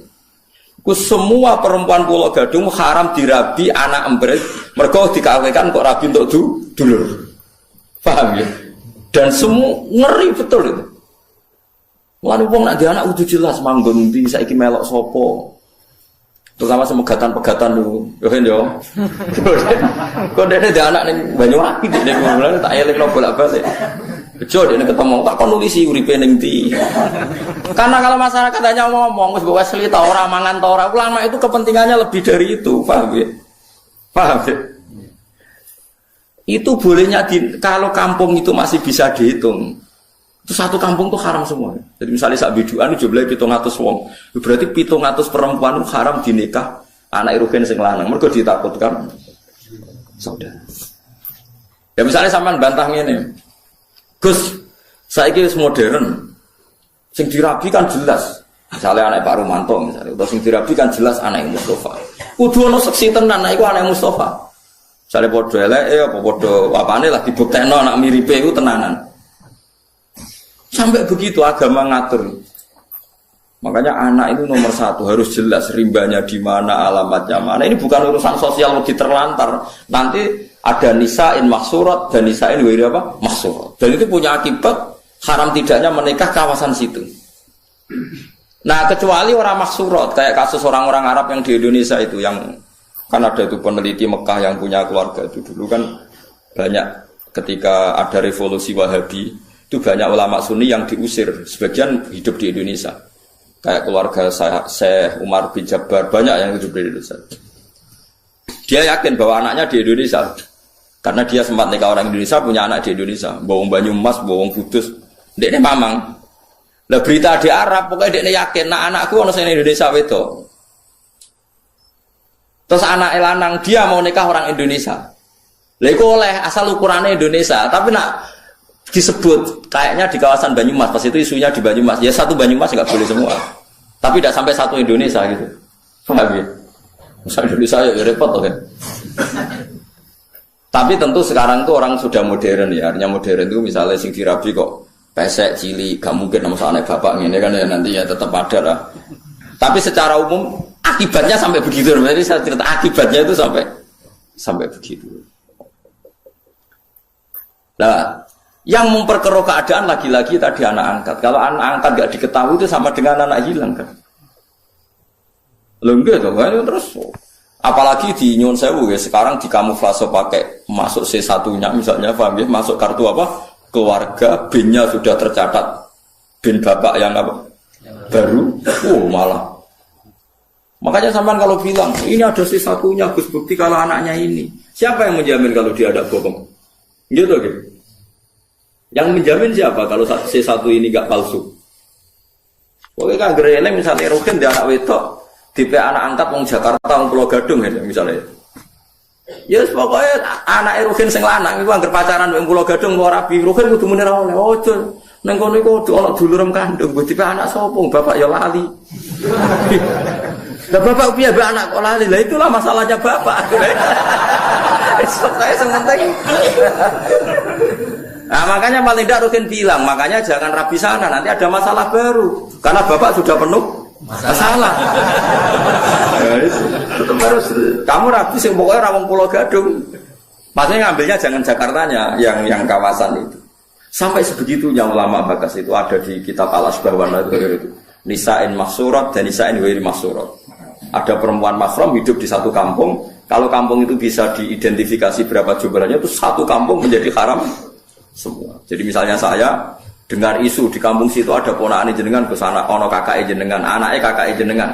Semua perempuan Pulau Gadung haram dirabi anak embret, mereka dikawinkan kok rabi untuk dulur. Paham ya? Dan semua ngeri betul itu. Lalu wong nak dia anak udah jelas manggon di saiki melok sopo. Terutama sama pegatan dulu. Yo kan yo. Kok dia anak ning Banyuwangi dia ngomong tak eling lo bolak-balik. Bejo dia ketemu tak kon nulisi uripe ning ndi. Karena kalau masyarakat hanya ngomong wis mbok wesli ta ora mangan ta ora, ulama itu kepentingannya lebih dari itu, paham ya? Paham ya? Itu bolehnya kalau kampung itu masih bisa dihitung. Itu satu kampung itu haram semua. Jadi misalnya sak biduan jumlahnya 700 wong. Berarti 700 perempuan itu haram dinikah anak Ruhin sing lanang. Mergo ditakutkan saudara. Ya misalnya sampean bantah ngene. Gus, saiki wis modern. Sing dirabi kan jelas. Misalnya anak Pak Rumanto misalnya, atau sing dirabi kan jelas anak Mustafa. Kudu ono seksi tenan anak iku anak Mustafa. Misalnya podo eleke apa podo apane lah dibuktekno anak miripe iku tenanan. Sampai begitu agama ngatur. Makanya anak itu nomor satu harus jelas rimbanya di mana, alamatnya mana. Ini bukan urusan sosial lebih terlantar. Nanti ada nisa'in mahsurat dan nisa'in wiri apa? Mahsurat. Dan itu punya akibat haram tidaknya menikah kawasan situ. Nah kecuali orang mahsurat kayak kasus orang-orang Arab yang di Indonesia itu yang kan ada itu peneliti Mekah yang punya keluarga itu dulu kan banyak ketika ada revolusi Wahabi itu banyak ulama Sunni yang diusir, sebagian hidup di Indonesia. Kayak keluarga Syekh Umar bin Jabbar banyak yang hidup di Indonesia. Dia yakin bahwa anaknya di Indonesia karena dia sempat nikah orang Indonesia, punya anak di Indonesia, bawang Banyumas, bawang Kudus, dekne mamang. Lah berita di Arab pokoknya dekne yakin, nah anakku ono sing Indonesia wedok. Terus anak lanang dia mau nikah orang Indonesia. Lah iku oleh asal ukurannya Indonesia, tapi nak disebut kayaknya di kawasan Banyumas, pas itu isunya di Banyumas. Ya satu Banyumas nggak boleh semua. Tapi tidak sampai satu Indonesia gitu. Paham ya? Misal Indonesia ya repot loh kan. Tapi tentu sekarang tuh orang sudah modern ya. Artinya modern itu misalnya sing dirabi kok pesek cilik, gak mungkin nama anak bapak ini kan ya nanti ya tetap ada lah. Tapi secara umum akibatnya sampai begitu. Jadi saya cerita akibatnya itu sampai begitu. Nah, yang memperkeruh keadaan lagi-lagi tadi anak angkat. Kalau anak angkat gak diketahui itu sama dengan anak hilang kan. Loh enggak tuh kan terus. Apalagi di Nyun Sewu ya sekarang dikamuflase pakai masuk C1-nya misalnya paham ya, masuk kartu apa? Keluarga, BIN-nya sudah tercatat. BIN bapak yang apa? Baru. Malah. Makanya sampean kalau bilang, ini ada C1-nya Gus bukti kalau anaknya ini. Siapa yang menjamin kalau dia ada bohong? Gitu gitu. Yang menjamin siapa kalau C1 ini enggak palsu? Oke kan gereleng misalnya Rukin dia anak wedok tipe anak angkat wong Jakarta wong Pulau Gadung ya misalnya. Ya yes, pokoknya anak Rukin sing lanang iku anggere pacaran wong Pulau Gadung ora rabi Rukin kudu muni ra oleh ojo. Nang kono iku ana dulurem kandung tipe anak sapa bapak ya lali. Lah bapak piye mbak anak kok lali? Lah itulah masalahnya bapak. Saya penting. Nah makanya paling tidak Rukin bilang, makanya jangan rabi sana nanti ada masalah baru karena bapak sudah penuh masalah. Tetap harus kamu rapi sih pokoknya rawang Pulau Gadung. Maksudnya ngambilnya jangan Jakartanya, yang kawasan itu. Sampai sebegitunya ulama Bakas itu ada di kitab Al-Asbahwana itu. Nisa'in mahsurat dan nisa'in wairi mahsurat. Ada perempuan mahram hidup di satu kampung. Kalau kampung itu bisa diidentifikasi berapa jumlahnya, itu satu kampung menjadi haram semua. Jadi misalnya saya dengar isu di kampung situ ada ponakan jenengan ke sana, ono kakak jenengan, anaknya kakak jenengan.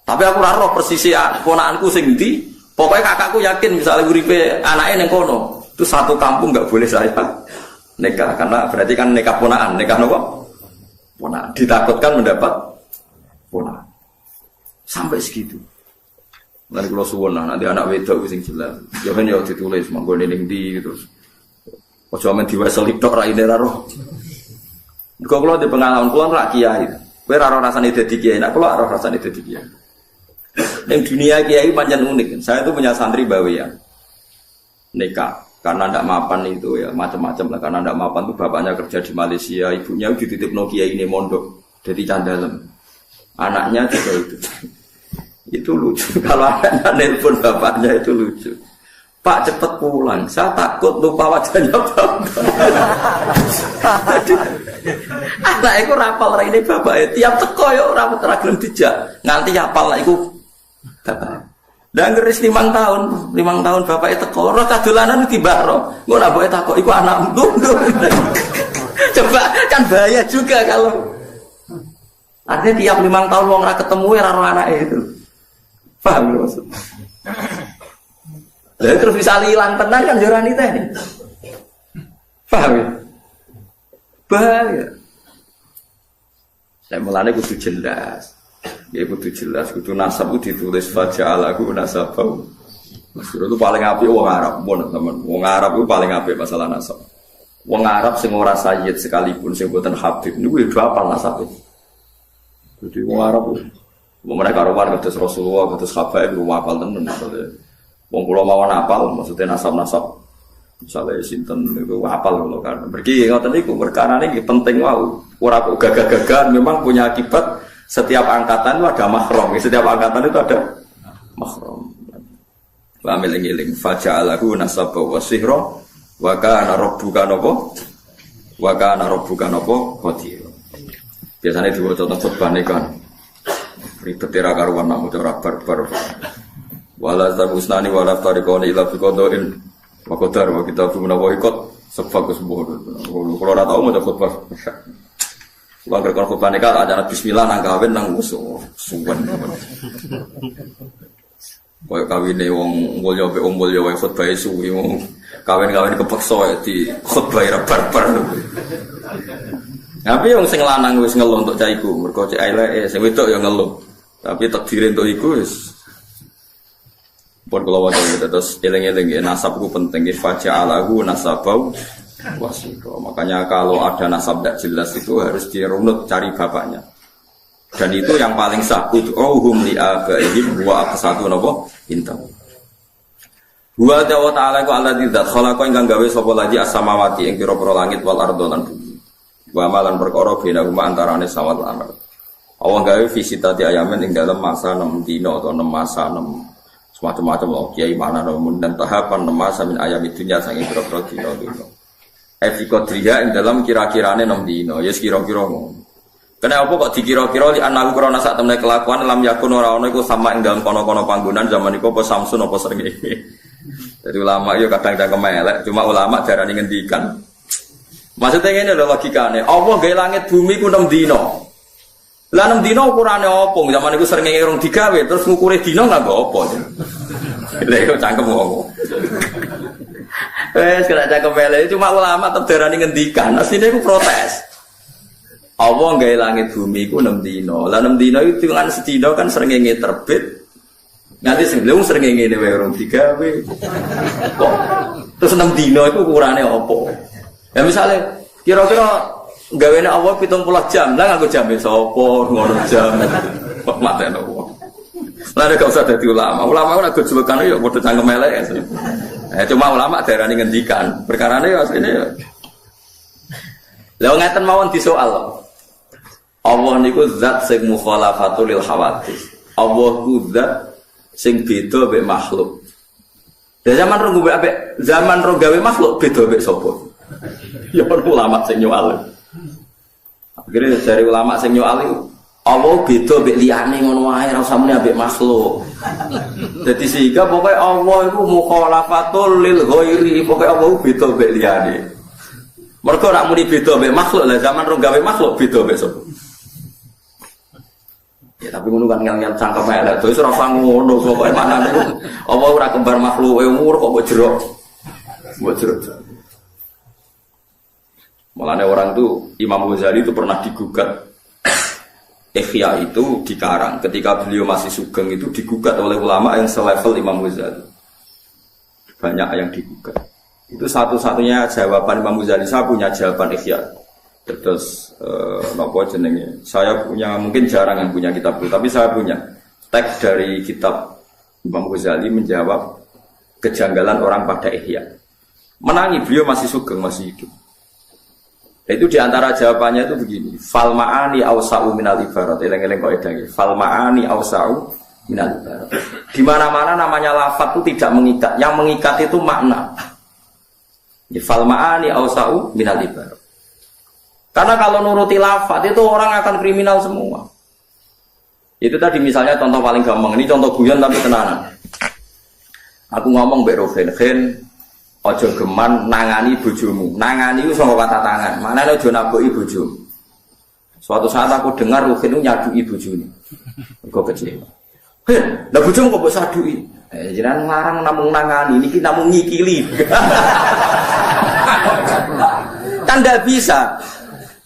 Tapi aku ora roh persisi ponakanku sing ndi. Pokoknya kakakku yakin misalnya uripe anaknya ning kono, itu satu kampung enggak boleh saya nikah karena berarti kan nikah ponakan, nikah nopo? Ponakan. Ditakutkan mendapat ponakan. Sampai segitu. Nanti kalau suwon nanti anak wedok sing jelas. Ya kan ya ditulis manggone ning ndi terus. Ojo men diwaseli tok ra ine ra roh. Kok kula di pengalaman kula rak kiai. Kowe ora rasane dadi kiai, nek kula ora rasane dadi kiai. Ning dunia kiai pancen unik. Saya itu punya santri bawean. Nikah karena ndak mapan itu ya macam-macam lah karena ndak mapan tuh bapaknya kerja di Malaysia, ibunya dititipno kiai ini mondok jadi candalem. Anaknya juga itu. Itu lucu kalau anaknya nelpon bapaknya itu lucu. Pak cepet pulang, saya takut lupa wajahnya bapak. Anak itu rapal lah ini bapak. Tiap teko ya rapal teragam dijak. Nganti apal lah itu bapak. Dan ngeris 5 tahun bapak itu teko. Roh kadulanan itu tiba roh. Gue nak boleh takut, itu anak tunggu. Coba kan bahaya juga kalau. Artinya tiap 5 tahun orang ketemu ya roh anak itu. Paham gak maksudnya? Lalu terus bisa hilang tenang kan jorani teh nih. Paham ya? Bahaya. Saya mulanya kudu jelas. Ya kudu jelas, kudu nasab itu ditulis faja'alahu nasabau. Maksud itu paling apik wong Arab, teman. Wong Arab itu paling apik masalah nasab. Wong Arab sing ora sayyid sekalipun sing boten habib niku ya hafal nasabe. Jadi wong Arab mereka karuan kados Rasulullah, kados Habaib lu hafal tenan maksudnya. Wong kula mawon apal maksudnya nasab-nasab misalnya sinten itu apal kalau kan. Mergi ngoten niku perkarane nggih penting wau. Ora kok gagah-gagahan memang punya akibat setiap angkatan itu ada mahram. Setiap angkatan itu ada mahram. Wa ameling-eling faja'alahu nasaba wa sihra wa kana rabbuka napa? Wa kana rabbuka napa? Qadir. Biasane diwaca khutbah kan. Ribet era karuan nak maca barbar. Wala tabusnani wala tariqani ila fi qadain wa qadar wa kitabun wa iqad sebagus bodoh. Kalau ora tau maca khutbah. Wong rekon khutbah nikah acara bismillah nang kawin nang usul suwen. Koyo kawine wong mulya mbek wong mulya wae khutbah suwi wong kawin-kawin kepeksa di khutbah ra barbar. Tapi yang sing lanang wis ngeluh untuk cah iku mergo cek eleke sing wedok ya ngeluh. Tapi takdire untuk iku wis pun kula waca terus eling-eling nasabku penting faja'alahu nasabau Wasiro. Makanya kalau ada nasab tidak jelas itu harus dirunut cari bapaknya. Dan itu yang paling sah. Ud'uhum li abaihim wa aqsatu napa intam. Wa ta'ala ku alladzi dzat khalaqa ingkang gawe sapa lagi as-samawati ing pira-pira langit wal ardh lan bumi. Wa malan perkara benahuma antarane samawat lan ardh. Allah gawe fisitati ayamin ing dalam masa 6 dina atau 6 masa 6 semacam-macam loh kiai mana namun dan tahapan 6 masa min ayam dunya saking pira-pira dina. Efikodriya ing dalam kira-kirane 6 dina. Ya kira-kira ngono. Kenapa kok dikira-kira li anaku krana sak temne kelakuan lam yakun ora ana iku sama ing dalam kono-kono panggonan zaman iku apa Samsun apa srengenge. Jadi ulama yo kadang-kadang kemelek, cuma ulama darani ngendikan. Maksudnya ngene lho logikane, Allah gawe langit bumi ku 6 dina. Lah 6 dina ukurane apa? Zaman iku srengenge urung digawe, terus ngukure dina nganggo apa? Lha yo cangkem wong. Wes kena cangkem melek, cuma ulama tetep darani ngendikan. Asline iku protes. Allah gawe langit bumi ku 6 dina. Lah 6 dina itu kan sedina kan srengenge terbit. Nanti sing lha srengenge dhewe urung digawe. Kok terus 6 dina iku ukurane apa? Ya misale kira-kira gawene Allah 70 jam. Lah nganggo jam sapa ngono jam. Kok matene wong. Lah nek usah dadi ulama. Ulama ora gojlokan ya padha cangkem elek. Cuma ulama darani ngendikan. Perkarane ya asline ya. Lah ngeten mawon disoal. Allah niku zat sing mukhalafatul lil hawadits. Allah ku zat sing beda mek makhluk. Lah zaman rong gawe makhluk beda mek sapa? Ya ulama sing nyual. Akhire dari ulama sing nyual iku Allah beda mek liyane ngono wae ora usah muni ambek makhluk. Dadi sehingga pokoke Allah iku mukhalafatul lil ghairi, pokoke Allah beda mek liyane. Mergo nek muni beda mek makhluk lah zaman rong gawe makhluk beda mek sapa? Ya tapi ngono kan ngel-ngel cangkem elek. Terus ora usah ngono pokoke manane apa ora kembar makhluk umur kok mbok jerok. Mbok jerok. Malahnya orang tuh Imam Ghazali itu pernah digugat Ihya itu dikarang ketika beliau masih sugeng itu digugat oleh ulama yang selevel Imam Ghazali. Banyak yang digugat. Itu satu-satunya jawaban Imam Ghazali. Saya punya jawaban Ihya. Terus nopo jenenge. Saya punya, mungkin jarang yang punya kitab itu, tapi saya punya teks dari kitab Imam Ghazali menjawab kejanggalan orang pada Ihya. Menangi beliau masih sugeng, masih hidup. Itu diantara jawabannya itu begini. Fal ma'ani awsa'u minal ibarat. Eleng-eleng kok edangi. Fal ma'ani awsa'u minal ibarat. Di mana-mana namanya lafaz itu tidak mengikat. Yang mengikat itu makna. Fal ma'ani awsa'u minal ibarat. Karena kalau nuruti lafaz itu orang akan kriminal semua. Itu tadi misalnya contoh paling gampang. Ini contoh guyon tapi tenanan. Aku ngomong mbek Rofen, ojo geman nangani bojomu. Nangani itu sama kata tangan. Mana ojo naboki bojomu. Suatu saat aku dengar Rofen itu nyadui bojone. Kok kecil. Heh, lah bojomu kok mbok sadui? Jenengan ngarang namung nangani, niki namung nyikili. Kan ndak bisa.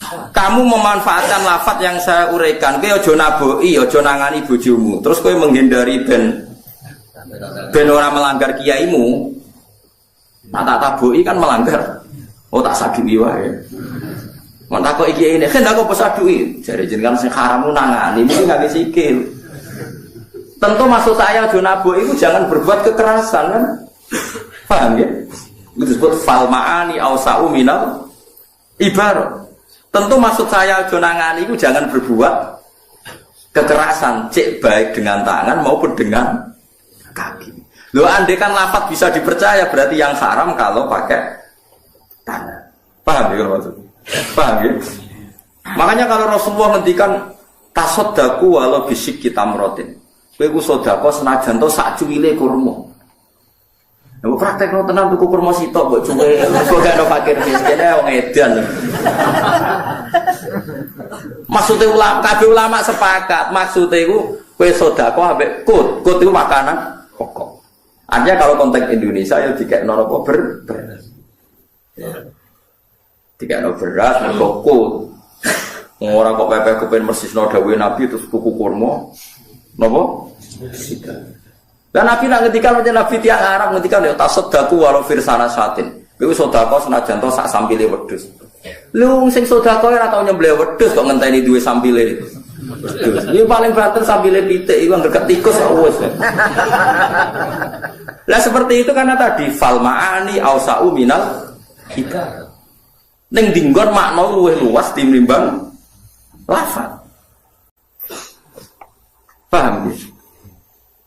Kamu memanfaatkan lafaz yang saya uraikan. Kowe aja naboki, aja nangani bojomu. Terus kowe menghindari ben ora melanggar kiaimu. Nah tak taboki kan melanggar. Oh tak sadui wae. Mun takok iki ini, kan aku pesadui. Jare jenengan sing haramu nangani iki gak sikil. Tentu maksud saya aja naboki itu jangan berbuat kekerasan kan. Paham ya? Itu disebut fal ma'ani awsa'u minal ibarat. Tentu maksud saya jonangan itu jangan berbuat kekerasan, cek baik dengan tangan maupun dengan kaki. Loh andai kan lafaz bisa dipercaya berarti yang haram kalau pakai tangan. Paham ya maksudnya? Paham ya? Makanya kalau Rasulullah ngendikan tasaddaku walau bisik kita merotin. Kowe ku sedekah senajan to sak cuwile kurma. Nek praktekno tenan tuku kurma sitok mbok cuwe, kok gak ono fakir miskin wong edan. Maksudnya kabeh ulama sepakat, maksudnya iku kowe sedekah ambek kut itu makanan pokok. Artinya kalau konteks Indonesia ya dikekno apa beras. Dikekno beras mergo kut. Ora kok pepe kepen persisno dawuhe Nabi terus tuku kurma. Napa? Dan Nabi nak ngendikan macam Nabi tiang Arab ngendikan ya tasaddaku walau firsana satin. Kowe sedekah senajan to sak sampile wedhus. Lu sing sedekah ora tau nyembelih wedhus kok ngenteni duwe sampile. Wedhus. Iki paling banter sampile pitik iku anggere tikus wis. Lah seperti itu karena tadi fal ma'ani ausa'u minal ibarat. Ning dinggon makna luwih luas tinimbang lafaz. Paham ya?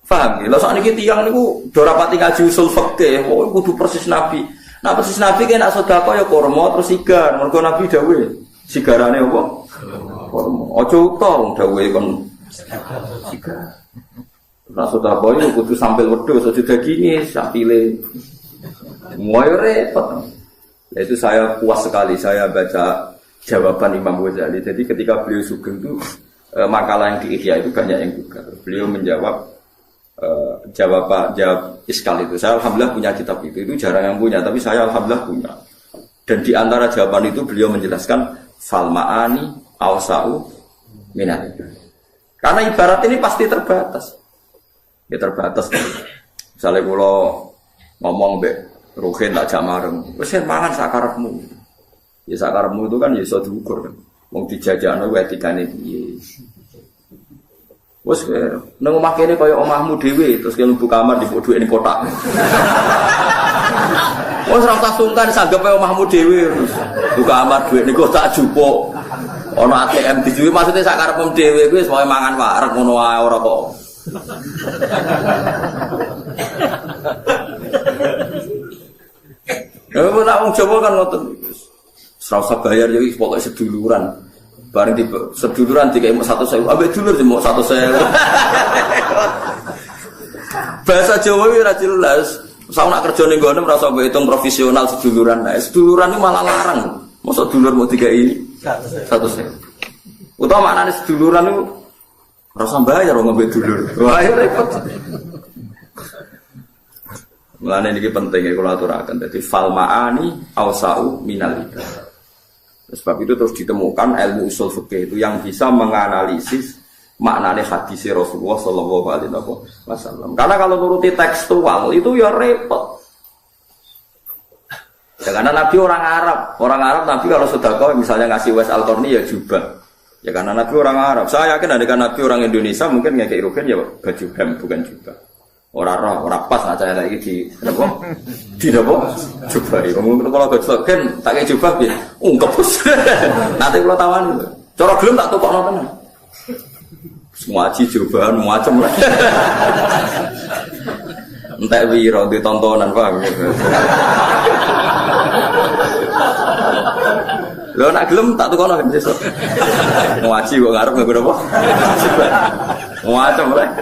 Paham ya? Lah sakniki tiyang niku do rapati ngaji usul fikih, kok kudu persis Nabi. Nah persis Nabi ki nek sedekah ya kurma terus sigar. Mergo Nabi dawuh, sigarane apa? Kurma. Aja utang dawuhe kon sigar. Nek sedekah ya kudu sampil wedhus aja daginge, sampile. Moyo repot. Itu saya puas sekali saya baca jawaban Imam Ghazali. Jadi ketika beliau sugeng itu makalah yang di Ihya itu banyak yang gugat. Beliau menjawab jawab iskal itu. Saya alhamdulillah punya kitab itu jarang yang punya, tapi saya alhamdulillah punya. Dan di antara jawaban itu beliau menjelaskan fal ma'ani awsa'u minat. Karena ibarat ini pasti terbatas. Ya terbatas. Misalnya kalau ngomong Ruhin tak jak mareng. Wis mangan sakarepmu. Ya sakarepmu itu kan ya iso diukur kan. Wong dijajakno etikane piye. Wes nang omah kene kaya omahmu dhewe terus ke mlebu kamar dipuk dhuwit ning kotak. Wes ora usah sungkan sanggepe omahmu dhewe terus buka kamar dhuwit ning kotak jupuk. Ana ATM dijuwi maksude sak karepmu dhewe kuwi wis pokoke mangan wareg ngono wae ora kok. Ya ora wong Jawa kan ngoten. Ora usah bayar ya wis pokoke seduluran. Bareng di seduluran dikai 100.000, ambek dulur di 100.000. Bahasa Jawa iki ora jelas. Sak nak kerja ning ngene ora usah hitung profesional seduluran. Nah, seduluran iki malah larang. Mosok dulur mau dikai 100.000. Utawa maknane seduluran iku ora usah bayar wong ambek dulur. Wah, repot. Mulane niki penting ya kula aturaken. Dadi fal ma'ani ausa'u minal ibadah. Sebab itu terus ditemukan ilmu usul fikih itu yang bisa menganalisis maknanya hadis Rasulullah Shallallahu Alaihi Wasallam. Karena kalau nuruti tekstual itu ya repot. Ya karena Nabi orang Arab Nabi kalau sedekah misalnya ngasih wes al-qarni ya jubah. Ya karena Nabi orang Arab. Saya yakin ada Nabi orang Indonesia mungkin nggak kayak Rugen ya baju hem bukan jubah. Orang pas aja lagi di apa? Di apa? Coba ya. Mungkin kalau kan tak kayak coba ya. Kepus. Nanti kalau tawan itu. Cara gelem tak tukok nonton. Semua aji cobaan macam lah. Entek wiro di tontonan paham gitu. Lho nak gelem tak tukok nonton besok. Ngaji kok ngarep nggo apa? Macam lah.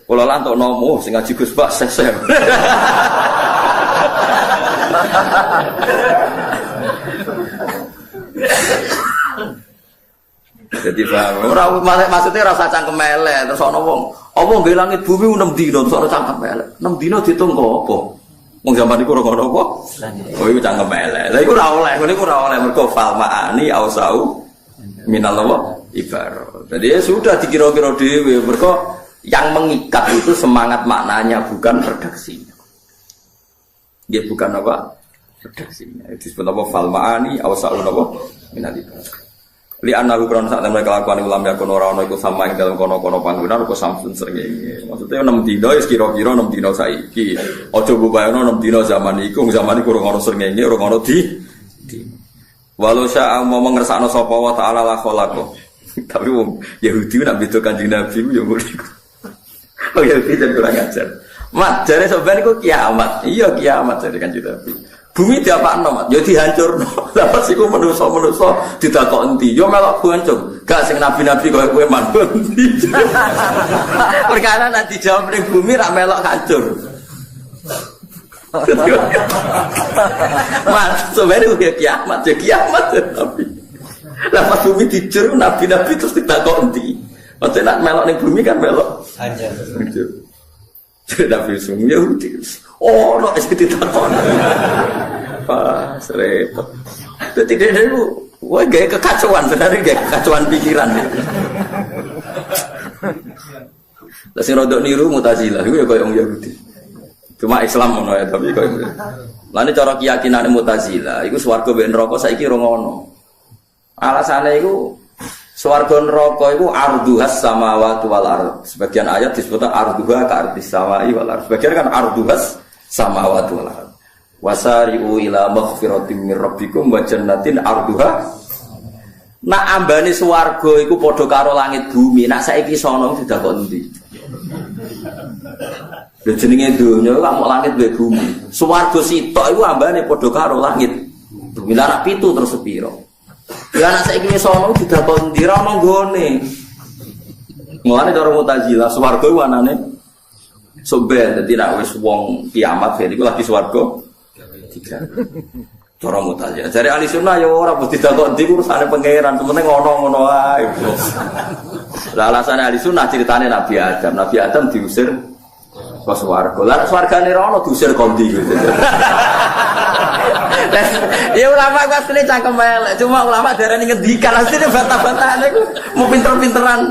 Kalau lantok nomo, sing ngaji Gus Bak sesem. Jadi paham, maksudnya rasa cangkem elek, terus ana wong, apa nggih langit bumi 6 dina terus ana cangkem elek. 6 dina diitung kok apa? Wong zaman iku ora ngono apa? Oh iku cangkem elek. Lah iku ora oleh, ngene iku ora oleh mergo fal ma'ani ausau minallah ibarat. Jadi ya sudah dikira-kira dhewe mergo yang mengikat itu semangat maknanya bukan redaksinya. Dia bukan apa? Redaksinya. Itu disebut apa? Fal ma'ani awsa'un apa? Minallah. Li annahu krono sak temne kelakuan ulam yakun ora ana iku sama ing dalem kono-kono panggonan apa samsun srengenge. Maksudnya 6 dina wis kira-kira 6 dina saiki. Aja mbayangno 6 dina zaman iku ora ana srengenge, ora ana di. Walau sya mau ngersakno sapa wa ta'ala la khalaqo. Tapi wong Yahudi nak beda Kanjeng Nabi ku ya ngono. Oh ya kita kurang ajar. Mat, jare sampean iku kiamat. Iya kiamat jare kan kita. Bumi diapakno, Mat? Ya dihancurno. Lah pas iku manusa-manusa ditakok endi? Ya melok hancur. Gak sing nabi-nabi koyo kowe mandul. Perkara nek dijawab ning bumi ra melok hancur. Mat, sampeyan iku kiamat, ya kiamat tapi. Lah pas bumi dijur nabi-nabi terus ditakok endi? Maksudnya nak melok ning bumi kan melok hancur. Tapi semua Yahudi. Oh, no es ditakon. Wah, repot. Jadi dia itu, wah gaya kekacauan sebenarnya gaya kekacauan pikiran. Terus rodok niru Mu'tazilah, itu ya kayak orang Yahudi. Cuma Islam mana ya tapi kayak Lane cara keyakinane Mu'tazilah iku swarga mbek neraka saiki ora ngono. Alasane iku swarga neraka iku arduhas samawati wal ardh. Sebagian ayat disebut arduha ka ardis samai wal ardh. Sebagian kan arduhas samawati wal ardh. Wasari'u ila maghfiratin min rabbikum wa jannatin arduha. Nak ambane swarga iku padha karo langit bumi. Nak saiki sono sudah kok endi? Lha jenenge donya kok mok langit mbek bumi. Swarga sitok iku ambane padha karo langit. Bumi larak pitu terus sepiro. Ya anak saiki wis ana didakon ndi ra ono nggone. Mulane cara Mu'tazilah swarga iku anane soben dadi nek wis wong kiamat ben iku lagi swarga tiga. Cara Mu'tazilah. Jare ahli sunnah ya ora mesti didakon ndi urusane pangeran, penting ngono-ngono ae. Lah alasane ahli sunnah ceritane Nabi Adam. Nabi Adam diusir ke swarga. Lah swargane ra ono diusir kondi gitu. Ya ulama ku asline cangkem elek, cuma ulama darani ngendikan asline bantah-bantahan iku mau pinter-pinteran.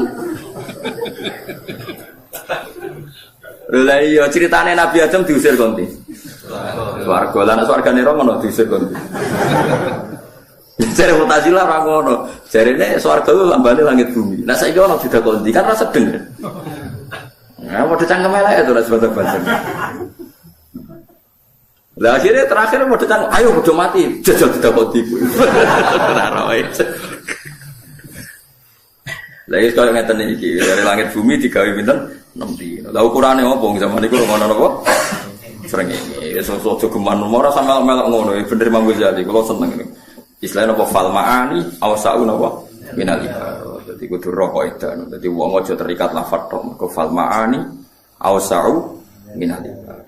Lha iya ceritane Nabi Adam diusir kondi. Swarga lan swargane ra ngono diusir kondi. Jare Mu'tazilah ra ngono. Jarene swarga ku lambane langit bumi. Nah saiki ono didakoni kan ra sedeng. Nah, padha cangkem elek itu ra sebab-sebab. Lah akhirnya terakhir mau datang, ayo udah mati, jajal tidak mati. Naroe. Lagi kalau ngeten iki dari langit bumi digawe pinten 6 dino. Lah ukurane opo zaman niku ngono napa? Srengenge. Iso geman ora sampe melok ngono, bener Imam Ghazali kula seneng niku. Istilahnya apa fal ma'ani awsa'u napa? Minal ibarat. Dadi kudu roko edan. Dadi wong aja terikat lafadz tok. Mergo fal ma'ani awsa'u minal ibarat.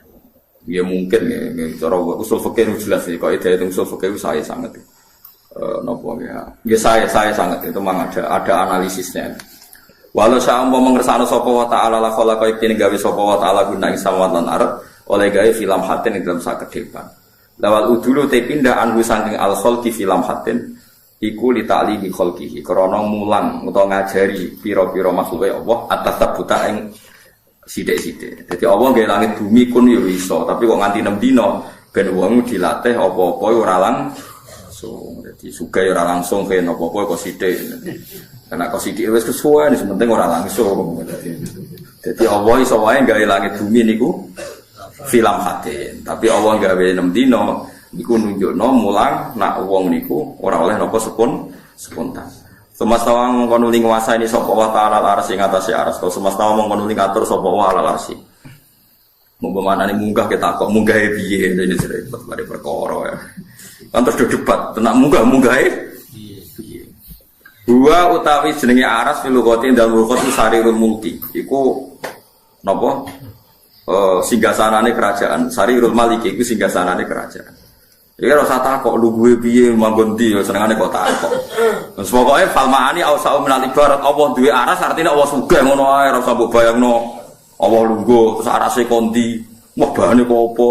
Ya mungkin ya cara usul fikih jelas sih kalau ide itu usul fikih saya sangat nopo ya saya sangat itu memang ada analisisnya. Walau saya mau mengersano sapa wa taala la khalaqa iki gawe sapa wa taala guna ing samawat lan ardh oleh gawe film hatin ing dalam sakedepan. Lawal udulu te pindah anhu saking al khalqi film hatin iku li ta'limi khalqihi krana mulang utawa ngajari pira-pira makhluke Allah atas tabuta ing sithik-sithik. Dadi Allah nggih langit bumi kun yo iso, tapi kok nganti 6 dina ben wong dilatih apa-apa ora langsung. Dadi sugih ora langsung ben apa-apa kok sithik. Karena kok sithik wis kesuwen, penting ora langsung. Dadi Allah iso wae gawe langit bumi niku film hatin, tapi Allah gawe 6 dina niku nunjukno mulang nak wong niku ora oleh napa spontan. Semesta mongkon nuli nguasani sapa wa ta'ala arsy ing atase arsy. Semesta mongkon nuli ngatur sapa wa ala arsy. Monggo manane munggah ketakok munggahe piye dene repot bare perkara ya. Kan terus debat tenak munggah-munggahe piye. Dua utawi jenenge aras filugati dalem lughat sarirul mulki. Iku napa? Singgasanane kerajaan. Sarirul maliki iku singgasanane kerajaan. Ya rasa takok lu gue piye manggon ndi ya senengane kok takok. Wes pokoke falmaani ausau minal ibarat Allah duwe aras artine Allah sugih ngono ae ora usah mbok bayangno. Allah lungguh terus arase kondi. Wah bahane kok apa?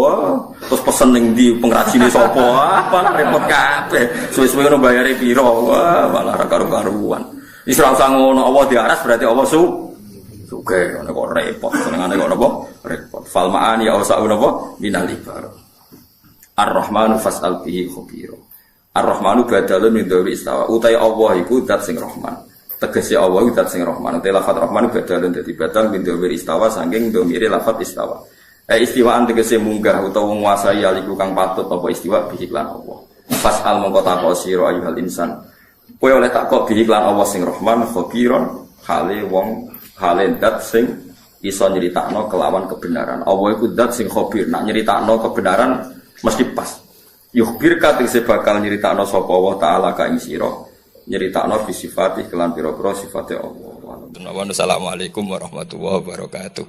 Terus pesen ning ndi pengrajine sapa? Malah repot kabeh. Suwe-suwe ngono bayare pira? Wah malah ra karo-karuan. Wis ora usah ngono Allah di aras berarti Allah sugih ngono kok repot. Senengane kok napa? Repot. Falmaani ausau napa minal ibarat. Ar-Rahmanu fas'al bihi khabira. Ar-Rahmanu badalun min dzawri istawa. Utai Allah iku zat sing Rahman. Tegese Allah iku zat sing Rahman. Utai lafaz Rahmanu badalun dadi badal min dzawri istawa saking dhamire lafaz istawa. Istiwaan tegese munggah utawa nguasai aliku kang patut apa istiwa bihi lan Allah. Fas'al mongko takok sira ayyuhal insan. Kowe oleh takok bihi lan Allah sing Rahman khabiron hale wong hale zat sing iso nyeritakno kelawan kebenaran. Allah iku zat sing khabir. Nak nyeritakno kebenaran mesti pas. Yukhbir kategese bakal nyeritakno sapa Allah taala ka ing sira. Nyeritakno fi sifati kelan pira-pira sifate Allah. Assalamualaikum warahmatullahi wabarakatuh.